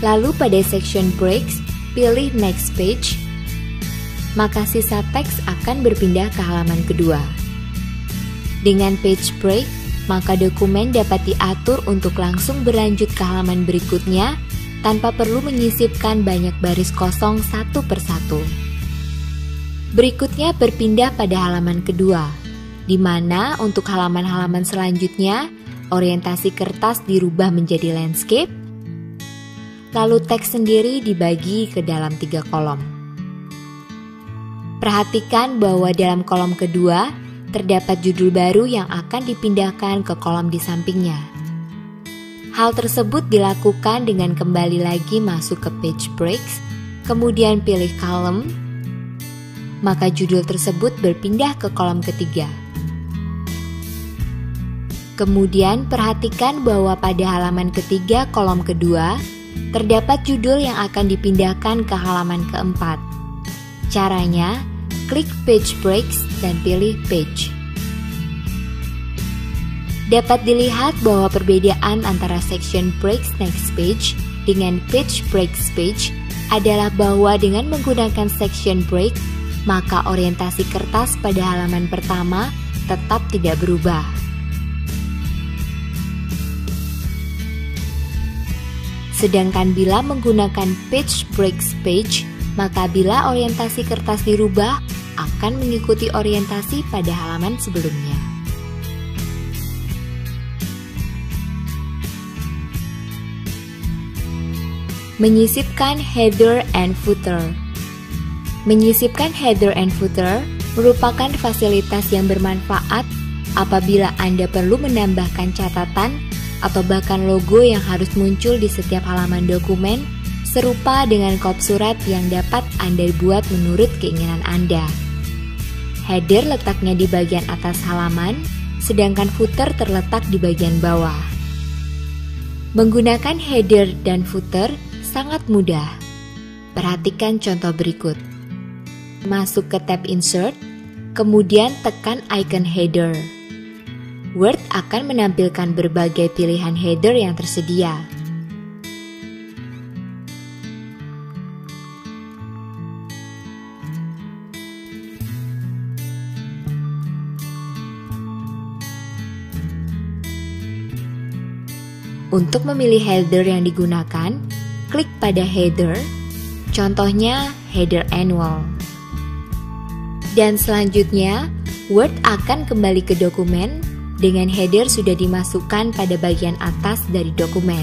Lalu pada Section Breaks, pilih Next Page, maka sisa teks akan berpindah ke halaman kedua. Dengan Page Break, maka dokumen dapat diatur untuk langsung berlanjut ke halaman berikutnya, tanpa perlu menyisipkan banyak baris kosong satu persatu. Berikutnya berpindah pada halaman kedua, di mana untuk halaman-halaman selanjutnya, orientasi kertas dirubah menjadi landscape, lalu teks sendiri dibagi ke dalam 3 kolom. Perhatikan bahwa dalam kolom kedua, terdapat judul baru yang akan dipindahkan ke kolom di sampingnya. Hal tersebut dilakukan dengan kembali lagi masuk ke Page Breaks, kemudian pilih Column, maka judul tersebut berpindah ke kolom ketiga. Kemudian perhatikan bahwa pada halaman ketiga kolom kedua, terdapat judul yang akan dipindahkan ke halaman keempat. Caranya, klik Page Breaks dan pilih Page. Dapat dilihat bahwa perbedaan antara Section Breaks Next Page dengan Page Breaks Page adalah bahwa dengan menggunakan Section Break, maka orientasi kertas pada halaman pertama tetap tidak berubah. Sedangkan bila menggunakan Page Breaks Page, maka bila orientasi kertas dirubah, akan mengikuti orientasi pada halaman sebelumnya. Menyisipkan header and footer. Menyisipkan header and footer merupakan fasilitas yang bermanfaat apabila Anda perlu menambahkan catatan atau bahkan logo yang harus muncul di setiap halaman dokumen, serupa dengan kop surat yang dapat Anda buat menurut keinginan Anda. Header letaknya di bagian atas halaman, sedangkan footer terletak di bagian bawah. Menggunakan header dan footer sangat mudah. Perhatikan contoh berikut. Masuk ke tab Insert, kemudian tekan icon Header. Word akan menampilkan berbagai pilihan header yang tersedia. Untuk memilih header yang digunakan, klik pada header, contohnya header annual. Dan selanjutnya, Word akan kembali ke dokumen dengan header sudah dimasukkan pada bagian atas dari dokumen.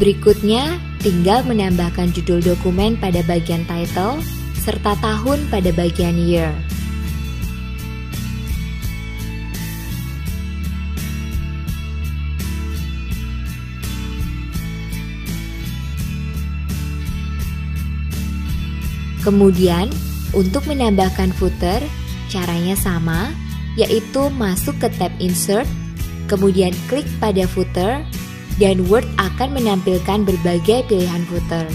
Berikutnya, tinggal menambahkan judul dokumen pada bagian title, serta tahun pada bagian year. Kemudian, untuk menambahkan footer, caranya sama, yaitu masuk ke tab Insert, kemudian klik pada footer, dan Word akan menampilkan berbagai pilihan footer.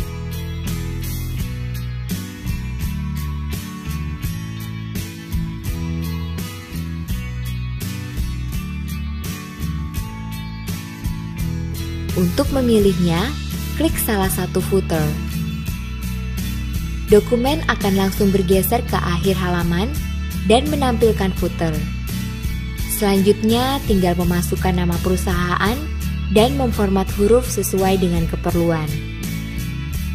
Untuk memilihnya, klik salah satu footer. Dokumen akan langsung bergeser ke akhir halaman dan menampilkan footer. Selanjutnya, tinggal memasukkan nama perusahaan dan memformat huruf sesuai dengan keperluan.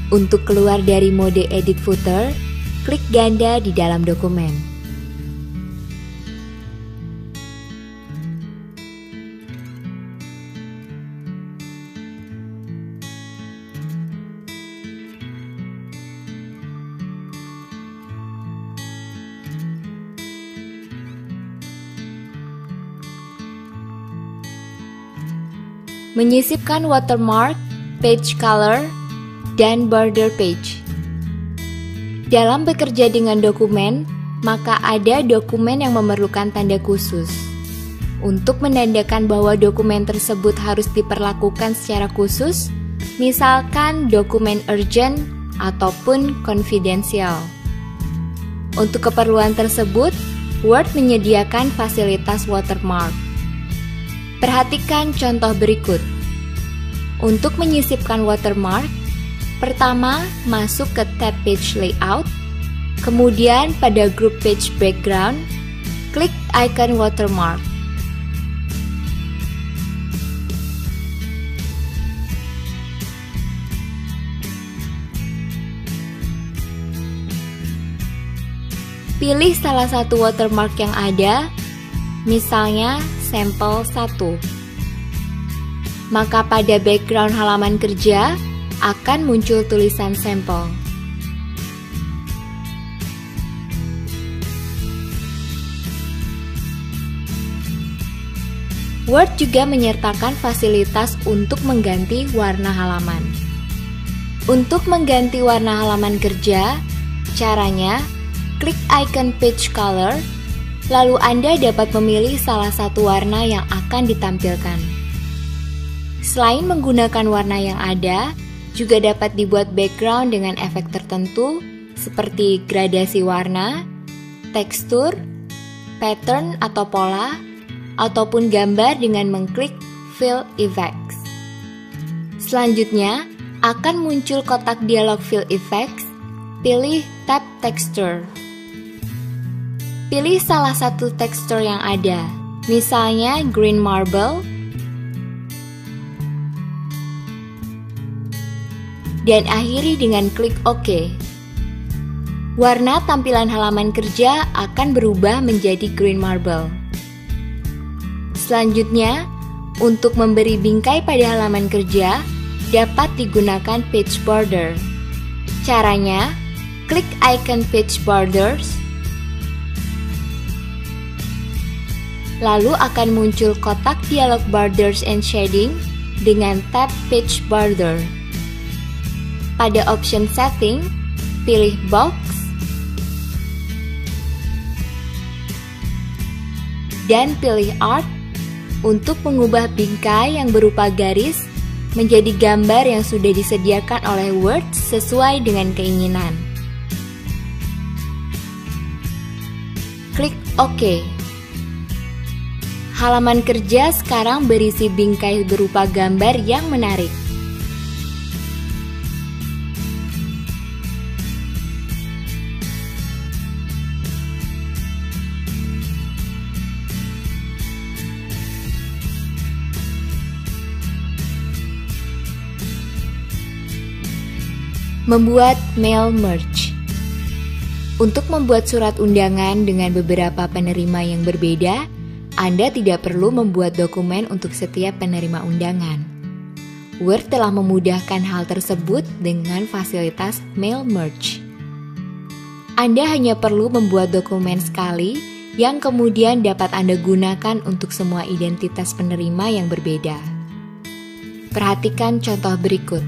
Untuk keluar dari mode edit footer, klik ganda di dalam dokumen. Menyisipkan watermark, page color, dan border page. Dalam bekerja dengan dokumen, maka ada dokumen yang memerlukan tanda khusus. Untuk menandakan bahwa dokumen tersebut harus diperlakukan secara khusus, misalkan dokumen urgent ataupun confidential. Untuk keperluan tersebut, Word menyediakan fasilitas watermark. Perhatikan contoh berikut. Untuk menyisipkan watermark, pertama masuk ke tab Page Layout, kemudian pada grup Page Background, klik icon watermark. Pilih salah satu watermark yang ada, misalnya sampel 1. Maka pada background halaman kerja akan muncul tulisan sampel. Word juga menyertakan fasilitas untuk mengganti warna halaman. Untuk mengganti warna halaman kerja, caranya klik icon page color, lalu Anda dapat memilih salah satu warna yang akan ditampilkan. Selain menggunakan warna yang ada, juga dapat dibuat background dengan efek tertentu seperti gradasi warna, tekstur, pattern atau pola, ataupun gambar dengan mengklik Fill Effects. Selanjutnya, akan muncul kotak dialog Fill Effects, pilih tab Texture. Pilih salah satu tekstur yang ada, misalnya green marble, dan akhiri dengan klik OK. Warna tampilan halaman kerja akan berubah menjadi green marble. Selanjutnya, untuk memberi bingkai pada halaman kerja, dapat digunakan page border. Caranya, klik icon page borders, lalu akan muncul kotak dialog Borders and Shading dengan tab Page Border. Pada option Setting, pilih Box, dan pilih Art untuk mengubah bingkai yang berupa garis menjadi gambar yang sudah disediakan oleh Word sesuai dengan keinginan. Klik OK. Halaman kerja sekarang berisi bingkai berupa gambar yang menarik. Membuat mail merge. Untuk membuat surat undangan dengan beberapa penerima yang berbeda, Anda tidak perlu membuat dokumen untuk setiap penerima undangan. Word telah memudahkan hal tersebut dengan fasilitas mail merge. Anda hanya perlu membuat dokumen sekali yang kemudian dapat Anda gunakan untuk semua identitas penerima yang berbeda. Perhatikan contoh berikut.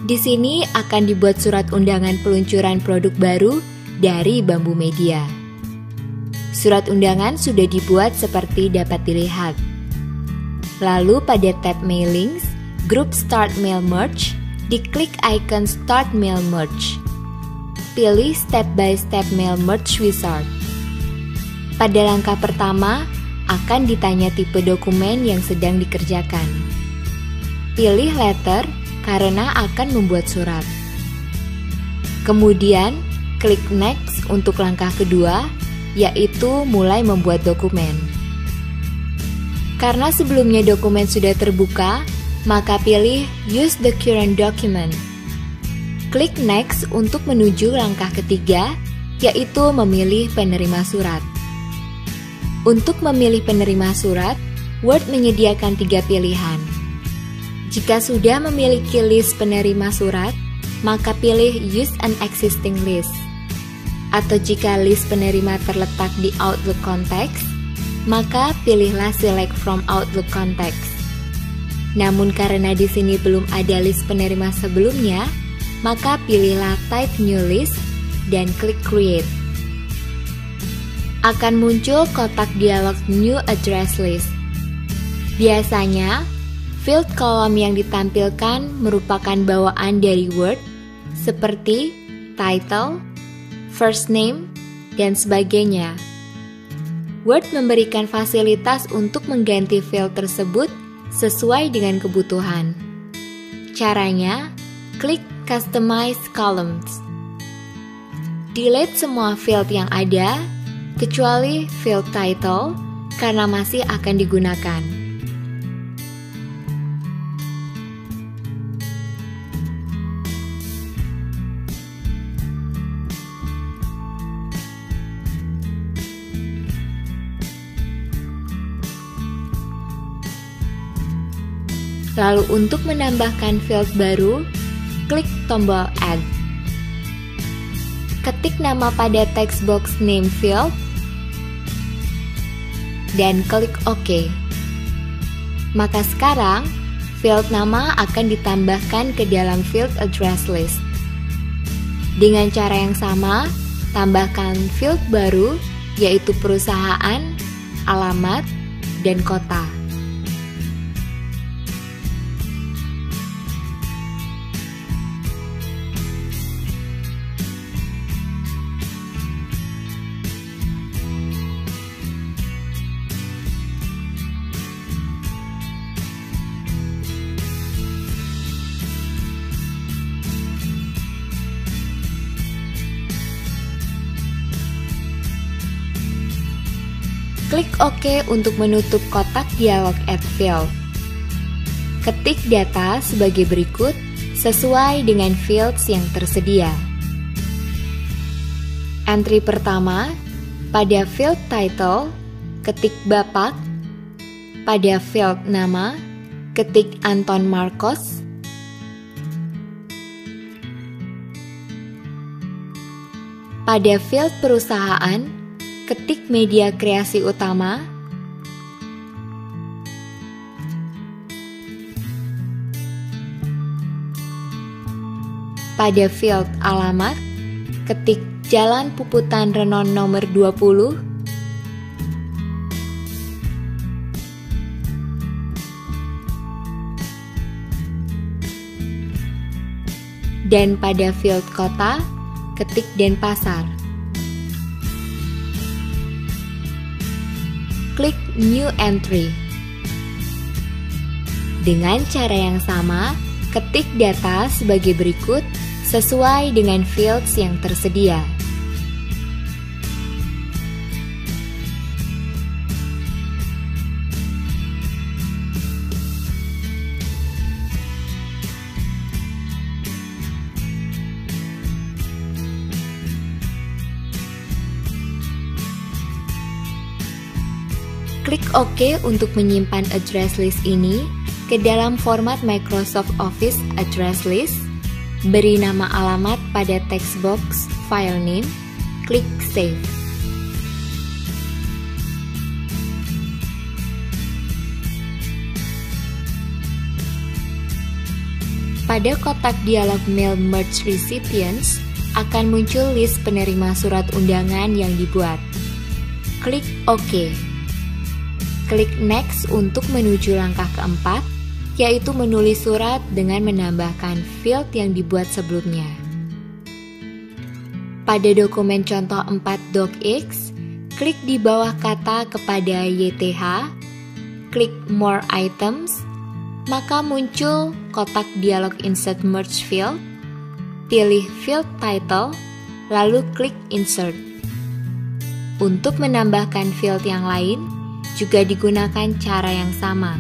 Di sini akan dibuat surat undangan peluncuran produk baru dari Bambu Media. Surat undangan sudah dibuat seperti dapat dilihat. Lalu pada tab Mailings, grup Start Mail Merge, diklik icon Start Mail Merge. Pilih Step by Step Mail Merge Wizard. Pada langkah pertama, akan ditanya tipe dokumen yang sedang dikerjakan. Pilih letter karena akan membuat surat. Kemudian, klik Next untuk langkah kedua, yaitu mulai membuat dokumen. Karena sebelumnya dokumen sudah terbuka, maka pilih Use the current document. Klik Next untuk menuju langkah ketiga, yaitu memilih penerima surat. Untuk memilih penerima surat, Word menyediakan 3 pilihan. Jika sudah memiliki list penerima surat, maka pilih Use an existing list. Atau jika list penerima terletak di Outlook Contacts, maka pilihlah Select from Outlook Contacts. Namun karena di sini belum ada list penerima sebelumnya, maka pilihlah Type New List dan klik Create. Akan muncul kotak dialog New Address List. Biasanya, field kolom yang ditampilkan merupakan bawaan dari Word seperti title, first name, dan sebagainya. Word memberikan fasilitas untuk mengganti field tersebut sesuai dengan kebutuhan. Caranya, klik Customize Columns. Delete semua field yang ada, kecuali field title, karena masih akan digunakan. Lalu untuk menambahkan field baru, klik tombol Add. Ketik nama pada text box Name field, dan klik OK. Maka sekarang, field nama akan ditambahkan ke dalam field address list. Dengan cara yang sama, tambahkan field baru, yaitu perusahaan, alamat, dan kota. Klik OK untuk menutup kotak dialog Add Field. Ketik data sebagai berikut sesuai dengan fields yang tersedia. Entry pertama, pada field title, ketik Bapak. Pada field nama, ketik Anton Marcos. Pada field perusahaan, ketik media kreasi utama. Pada field alamat, ketik Jalan Puputan Renon nomor 20. Dan pada field kota, ketik Denpasar. klik New Entry. Dengan cara yang sama, ketik data sebagai berikut sesuai dengan fields yang tersedia. Klik OK untuk menyimpan address list ini ke dalam format Microsoft Office Address List. Beri nama alamat pada text box File Name, klik Save. Pada kotak dialog Mail Merge Recipients akan muncul list penerima surat undangan yang dibuat. Klik OK. Klik Next untuk menuju langkah keempat, yaitu menulis surat dengan menambahkan field yang dibuat sebelumnya. Pada dokumen contoh 4 docx, klik di bawah kata kepada YTH, klik More Items, maka muncul kotak dialog Insert Merge Field, pilih Field Title, lalu klik Insert. Untuk menambahkan field yang lain, juga digunakan cara yang sama.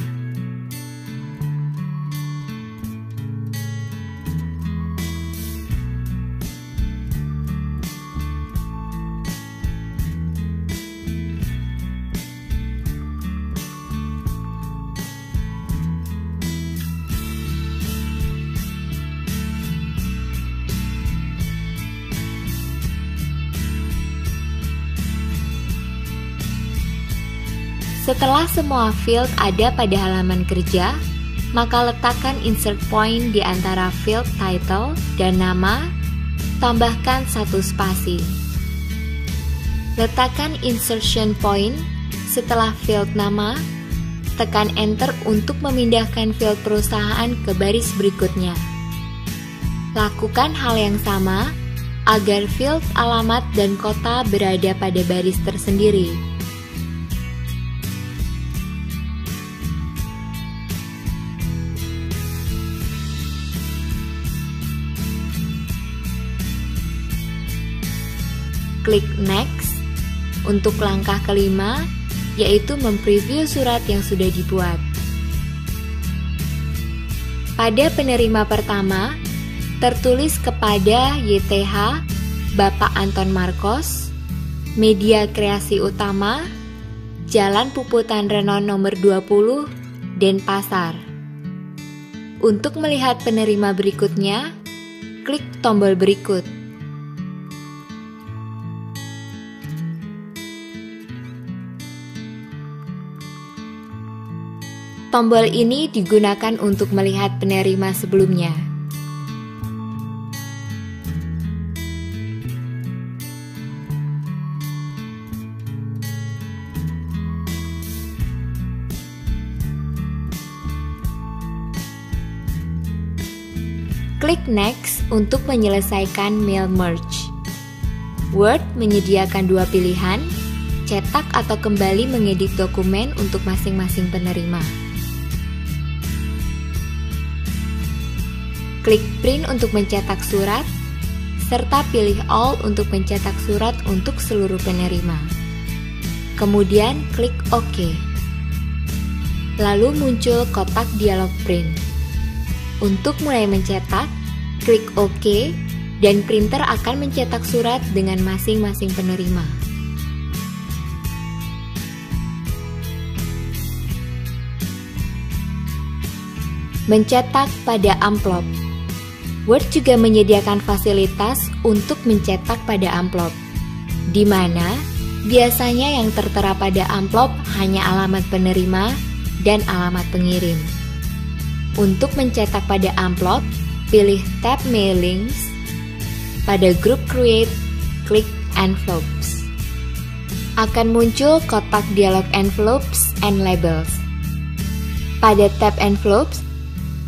Setelah semua field ada pada halaman kerja, maka letakkan insert point di antara field title dan nama, tambahkan 1 spasi. Letakkan insertion point setelah field nama, tekan enter untuk memindahkan field perusahaan ke baris berikutnya. Lakukan hal yang sama agar field alamat dan kota berada pada baris tersendiri. Klik Next untuk langkah kelima, yaitu mempreview surat yang sudah dibuat. Pada penerima pertama, tertulis kepada YTH, Bapak Anton Marcos, Media Kreasi Utama, Jalan Puputan Renon nomor 20, Denpasar. Untuk melihat penerima berikutnya, klik tombol berikut. Tombol ini digunakan untuk melihat penerima sebelumnya. Klik Next untuk menyelesaikan mail merge. Word menyediakan 2 pilihan, cetak atau kembali mengedit dokumen untuk masing-masing penerima. Klik Print untuk mencetak surat, serta pilih All untuk mencetak surat untuk seluruh penerima. Kemudian klik OK. Lalu muncul kotak dialog Print. Untuk mulai mencetak, klik OK dan printer akan mencetak surat dengan masing-masing penerima. Mencetak pada amplop. Word juga menyediakan fasilitas untuk mencetak pada amplop, di mana biasanya yang tertera pada amplop hanya alamat penerima dan alamat pengirim. Untuk mencetak pada amplop, pilih tab Mailings. Pada grup Create, klik Envelopes. Akan muncul kotak dialog Envelopes and Labels. Pada tab Envelopes,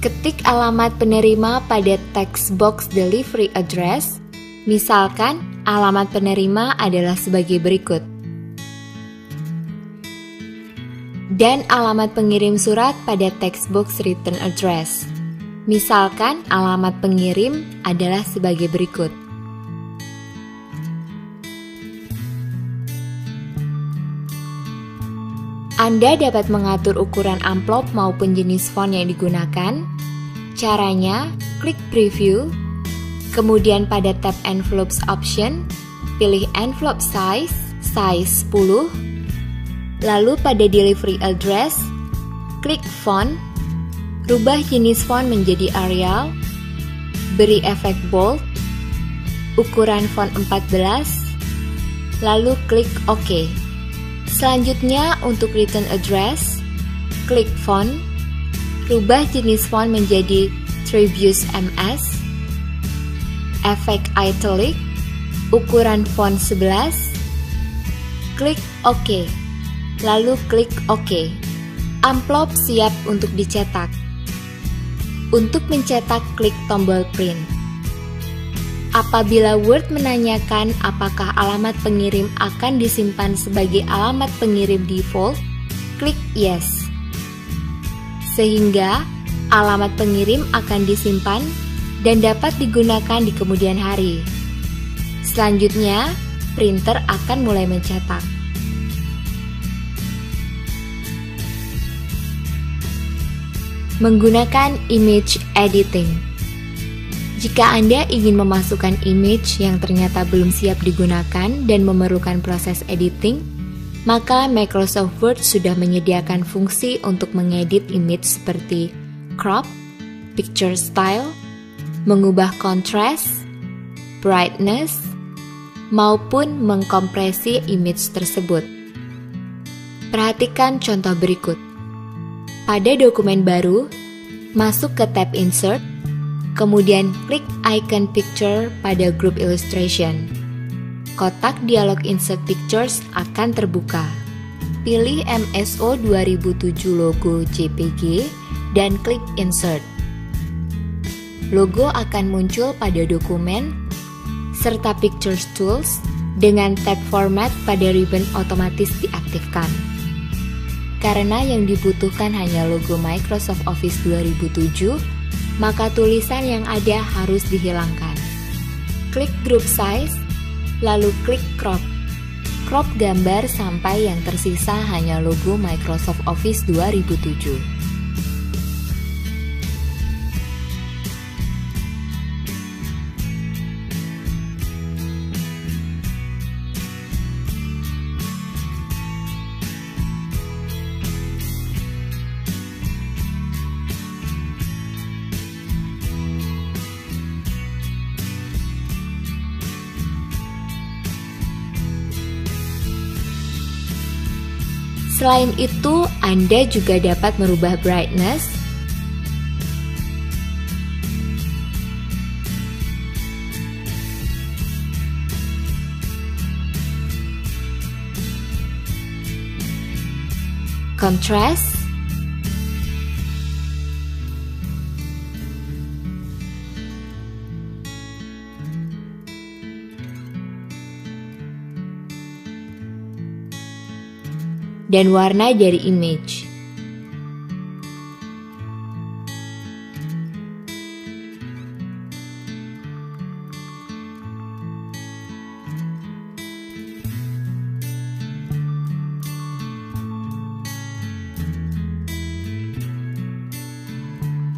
ketik alamat penerima pada text box Delivery Address, misalkan alamat penerima adalah sebagai berikut. dan alamat pengirim surat pada text box return address. Misalkan alamat pengirim adalah sebagai berikut. Anda dapat mengatur ukuran amplop maupun jenis font yang digunakan. Caranya, klik preview, kemudian pada tab envelopes option, pilih envelope size 10, lalu pada delivery address, klik font, rubah jenis font menjadi Arial, beri efek bold, ukuran font 14, lalu klik OK. Selanjutnya untuk return address, klik font, rubah jenis font menjadi Trebius MS, efek italic, ukuran font 11, klik OK, lalu klik OK. Amplop siap untuk dicetak. Untuk mencetak, klik tombol print. Apabila Word menanyakan apakah alamat pengirim akan disimpan sebagai alamat pengirim default, klik Yes. Sehingga alamat pengirim akan disimpan dan dapat digunakan di kemudian hari. Selanjutnya, printer akan mulai mencetak. Menggunakan image editing. Jika Anda ingin memasukkan image yang ternyata belum siap digunakan dan memerlukan proses editing, maka Microsoft Word sudah menyediakan fungsi untuk mengedit image seperti crop, picture style, mengubah contrast, brightness, maupun mengkompresi image tersebut. Perhatikan contoh berikut. Pada dokumen baru, masuk ke tab Insert, kemudian klik icon picture pada group illustration. Kotak dialog Insert Pictures akan terbuka. Pilih MSO 2007 logo JPG dan klik Insert. Logo akan muncul pada dokumen serta Pictures Tools dengan tab Format pada ribbon otomatis diaktifkan. Karena yang dibutuhkan hanya logo Microsoft Office 2007, maka tulisan yang ada harus dihilangkan. Klik Group Size, lalu klik Crop. Crop gambar sampai yang tersisa hanya logo Microsoft Office 2007. Selain itu, Anda juga dapat merubah brightness, contrast, dan warna dari image.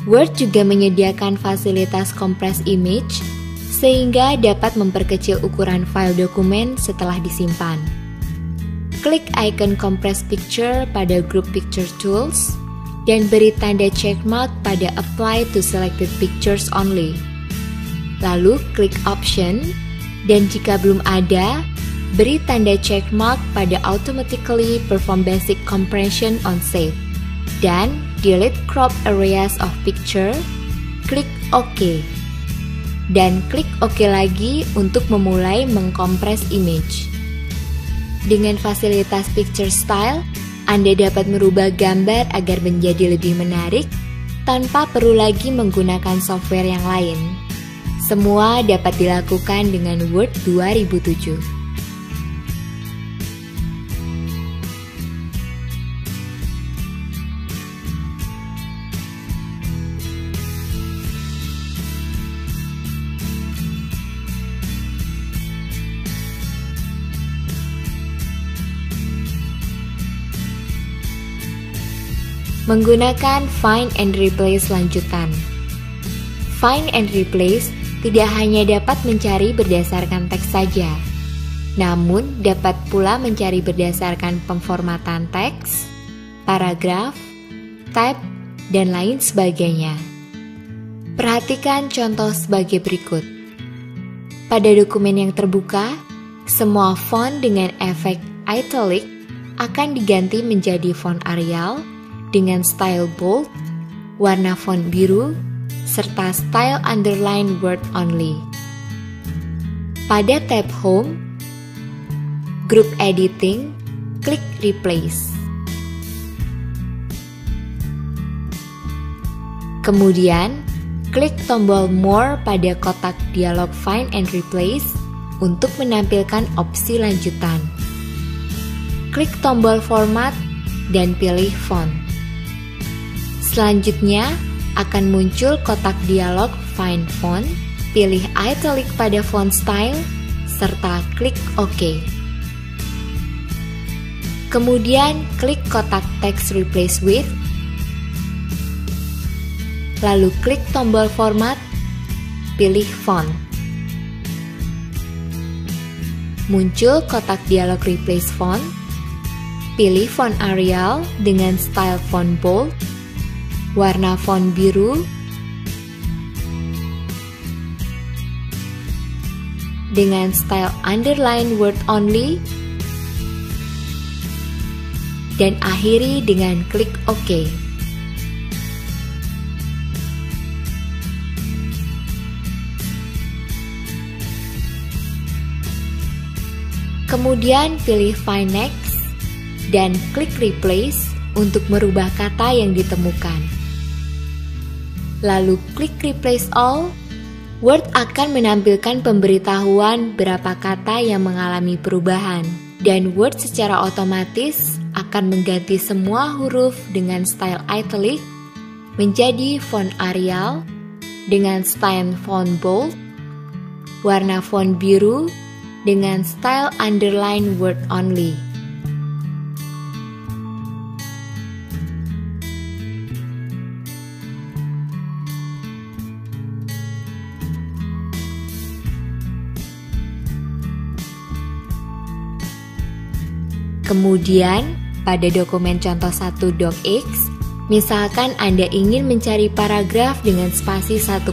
Word juga menyediakan fasilitas compress image sehingga dapat memperkecil ukuran file dokumen setelah disimpan. Klik icon Compress Picture pada Group Picture Tools dan beri tanda checkmark pada Apply to Selected Pictures Only. Lalu klik Option dan jika belum ada, beri tanda checkmark pada Automatically Perform Basic Compression on Save dan Delete Crop Areas of Picture, klik OK. Dan klik OK lagi untuk memulai mengkompres image. Dengan fasilitas Picture Style, Anda dapat merubah gambar agar menjadi lebih menarik tanpa perlu lagi menggunakan software yang lain. Semua dapat dilakukan dengan Word 2007. Menggunakan Find and Replace lanjutan. Find and Replace tidak hanya dapat mencari berdasarkan teks saja, namun dapat pula mencari berdasarkan pemformatan teks, paragraf, tab, dan lain sebagainya. Perhatikan contoh sebagai berikut. Pada dokumen yang terbuka, semua font dengan efek italic akan diganti menjadi font Arial dengan style bold, warna font biru, serta style underline word only. Pada tab Home, Group Editing, klik Replace. Kemudian, klik tombol More pada kotak dialog Find and Replace untuk menampilkan opsi lanjutan. Klik tombol Format dan pilih Font. Selanjutnya, akan muncul kotak dialog Find Font, pilih Italic pada Font Style, serta klik OK. Kemudian, klik kotak Text Replace With, lalu klik tombol Format, pilih Font. Muncul kotak dialog Replace Font, pilih Font Arial dengan style font bold, warna font biru, dengan style underline word only, dan akhiri dengan klik OK. Kemudian pilih Find Next dan klik Replace untuk merubah kata yang ditemukan. Lalu klik Replace All, Word akan menampilkan pemberitahuan berapa kata yang mengalami perubahan, dan Word secara otomatis akan mengganti semua huruf dengan style italic menjadi font Arial dengan style font bold, warna font biru dengan style underline word only. Kemudian, pada dokumen contoh 1 docx, misalkan Anda ingin mencari paragraf dengan spasi 1,5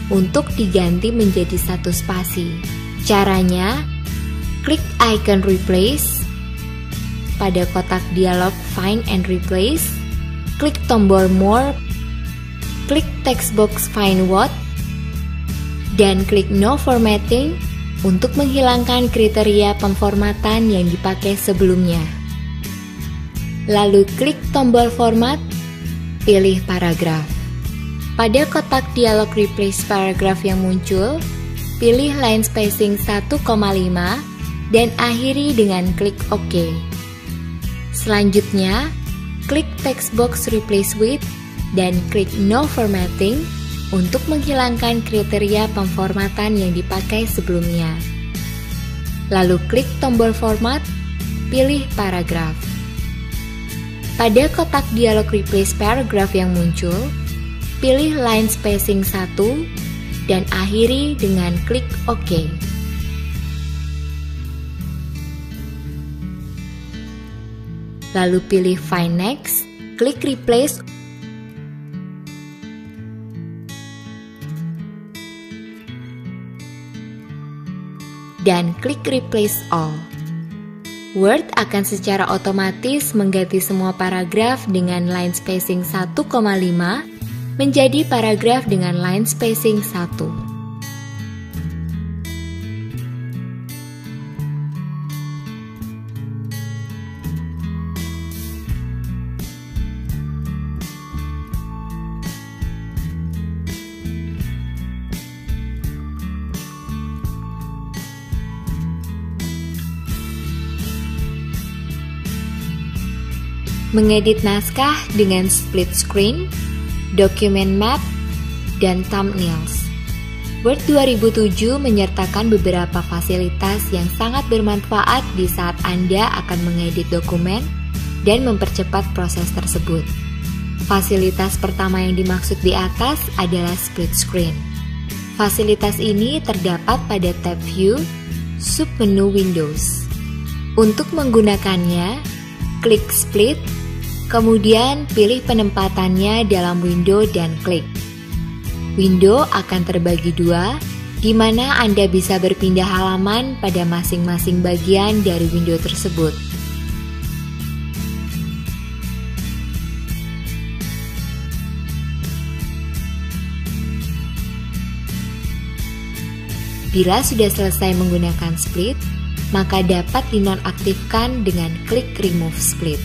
untuk diganti menjadi 1 spasi. Caranya, klik icon Replace pada kotak dialog Find and Replace, klik tombol More, klik text box Find What, dan klik No Formatting untuk menghilangkan kriteria pemformatan yang dipakai sebelumnya. Lalu klik tombol Format, pilih Paragraf. Pada kotak dialog Replace Paragraph yang muncul, pilih line spacing 1,5 dan akhiri dengan klik OK. Selanjutnya, klik text box Replace With dan klik No Formatting untuk menghilangkan kriteria pemformatan yang dipakai sebelumnya. Lalu klik tombol Format, pilih Paragraf. Pada kotak dialog Replace Paragraph yang muncul, pilih line spacing 1 dan akhiri dengan klik OK. Lalu pilih Find Next, klik Replace, dan klik Replace All. Word akan secara otomatis mengganti semua paragraf dengan line spacing 1,5 menjadi paragraf dengan line spacing 1. Mengedit naskah dengan split screen, document map, dan thumbnails. Word 2007 menyertakan beberapa fasilitas yang sangat bermanfaat di saat Anda akan mengedit dokumen, dan mempercepat proses tersebut. Fasilitas pertama yang dimaksud di atas adalah split screen. Fasilitas ini terdapat pada tab View, submenu Windows. Untuk menggunakannya, klik Split, kemudian pilih penempatannya dalam window dan klik. Window akan terbagi dua, di mana Anda bisa berpindah halaman pada masing-masing bagian dari window tersebut. Bila sudah selesai menggunakan split, maka dapat dinonaktifkan dengan klik Remove Split.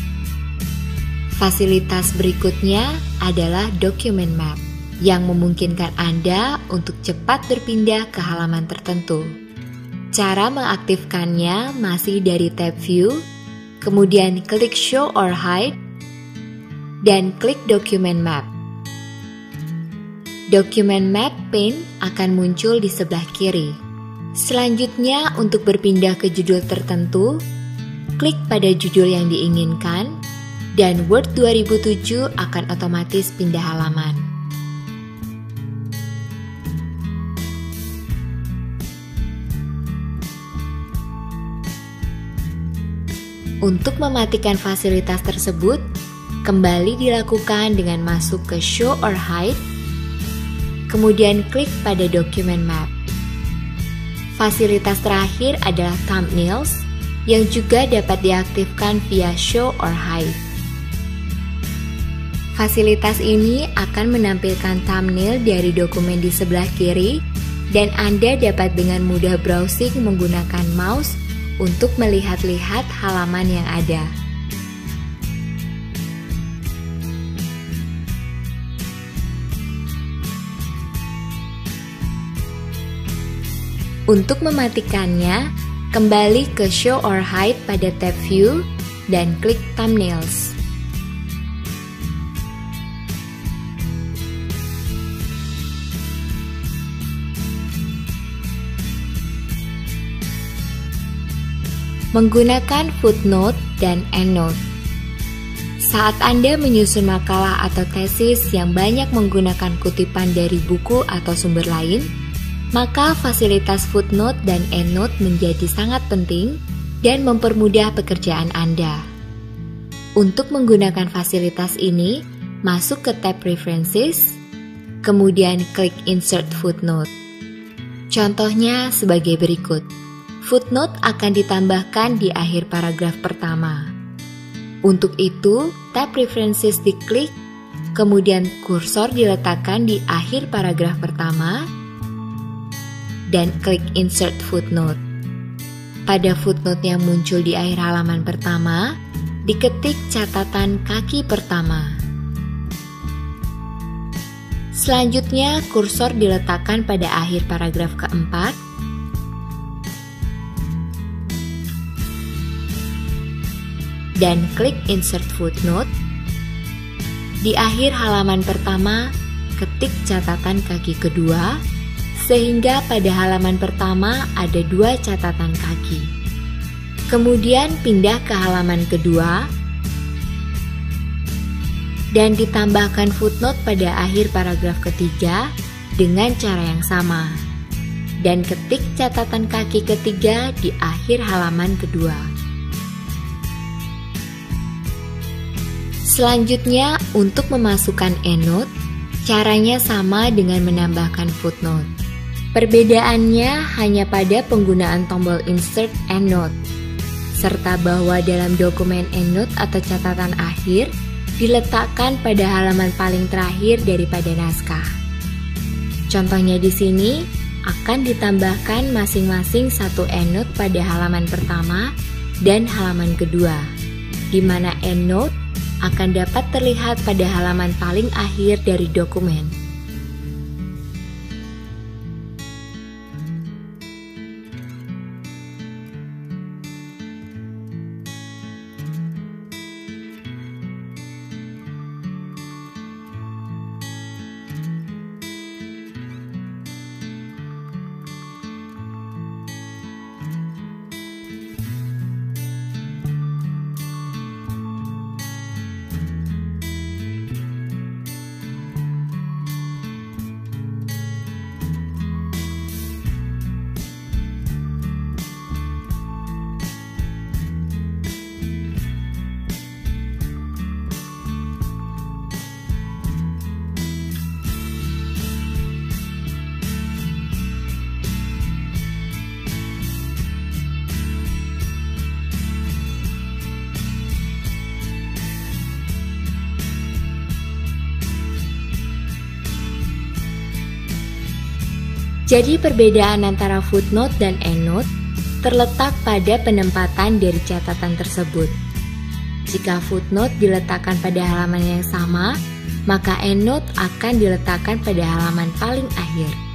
Fasilitas berikutnya adalah Document Map, yang memungkinkan Anda untuk cepat berpindah ke halaman tertentu. Cara mengaktifkannya masih dari tab View, kemudian klik Show or Hide, dan klik Document Map. Document Map pane akan muncul di sebelah kiri. Selanjutnya, untuk berpindah ke judul tertentu, klik pada judul yang diinginkan, dan Word 2007 akan otomatis pindah halaman. Untuk mematikan fasilitas tersebut, kembali dilakukan dengan masuk ke Show or Hide, kemudian klik pada Document Map. Fasilitas terakhir adalah Thumbnails, yang juga dapat diaktifkan via Show or Hide. Fasilitas ini akan menampilkan thumbnail dari dokumen di sebelah kiri, dan Anda dapat dengan mudah browsing menggunakan mouse untuk melihat-lihat halaman yang ada. Untuk mematikannya, kembali ke Show or Hide pada tab View dan klik Thumbnails. Menggunakan footnote dan endnote. Saat Anda menyusun makalah atau tesis yang banyak menggunakan kutipan dari buku atau sumber lain, maka fasilitas footnote dan endnote menjadi sangat penting dan mempermudah pekerjaan Anda. Untuk menggunakan fasilitas ini, masuk ke tab Preferences, kemudian klik Insert Footnote. Contohnya sebagai berikut. Footnote akan ditambahkan di akhir paragraf pertama. Untuk itu, tab Preferences diklik, kemudian kursor diletakkan di akhir paragraf pertama, dan klik Insert Footnote. Pada footnote yang muncul di akhir halaman pertama, diketik catatan kaki pertama. Selanjutnya, kursor diletakkan pada akhir paragraf keempat, dan klik Insert Footnote. Di akhir halaman pertama, ketik catatan kaki kedua, sehingga pada halaman pertama ada 2 catatan kaki. Kemudian pindah ke halaman kedua, dan ditambahkan footnote pada akhir paragraf ketiga dengan cara yang sama. Dan ketik catatan kaki ketiga di akhir halaman kedua. Selanjutnya, untuk memasukkan endnote, caranya sama dengan menambahkan footnote. Perbedaannya hanya pada penggunaan tombol Insert Endnote, serta bahwa dalam dokumen endnote atau catatan akhir diletakkan pada halaman paling terakhir daripada naskah. Contohnya di sini akan ditambahkan masing-masing satu endnote pada halaman pertama dan halaman kedua, di mana endnote akan dapat terlihat pada halaman paling akhir dari dokumen. Jadi perbedaan antara footnote dan endnote terletak pada penempatan dari catatan tersebut. Jika footnote diletakkan pada halaman yang sama, maka endnote akan diletakkan pada halaman paling akhir.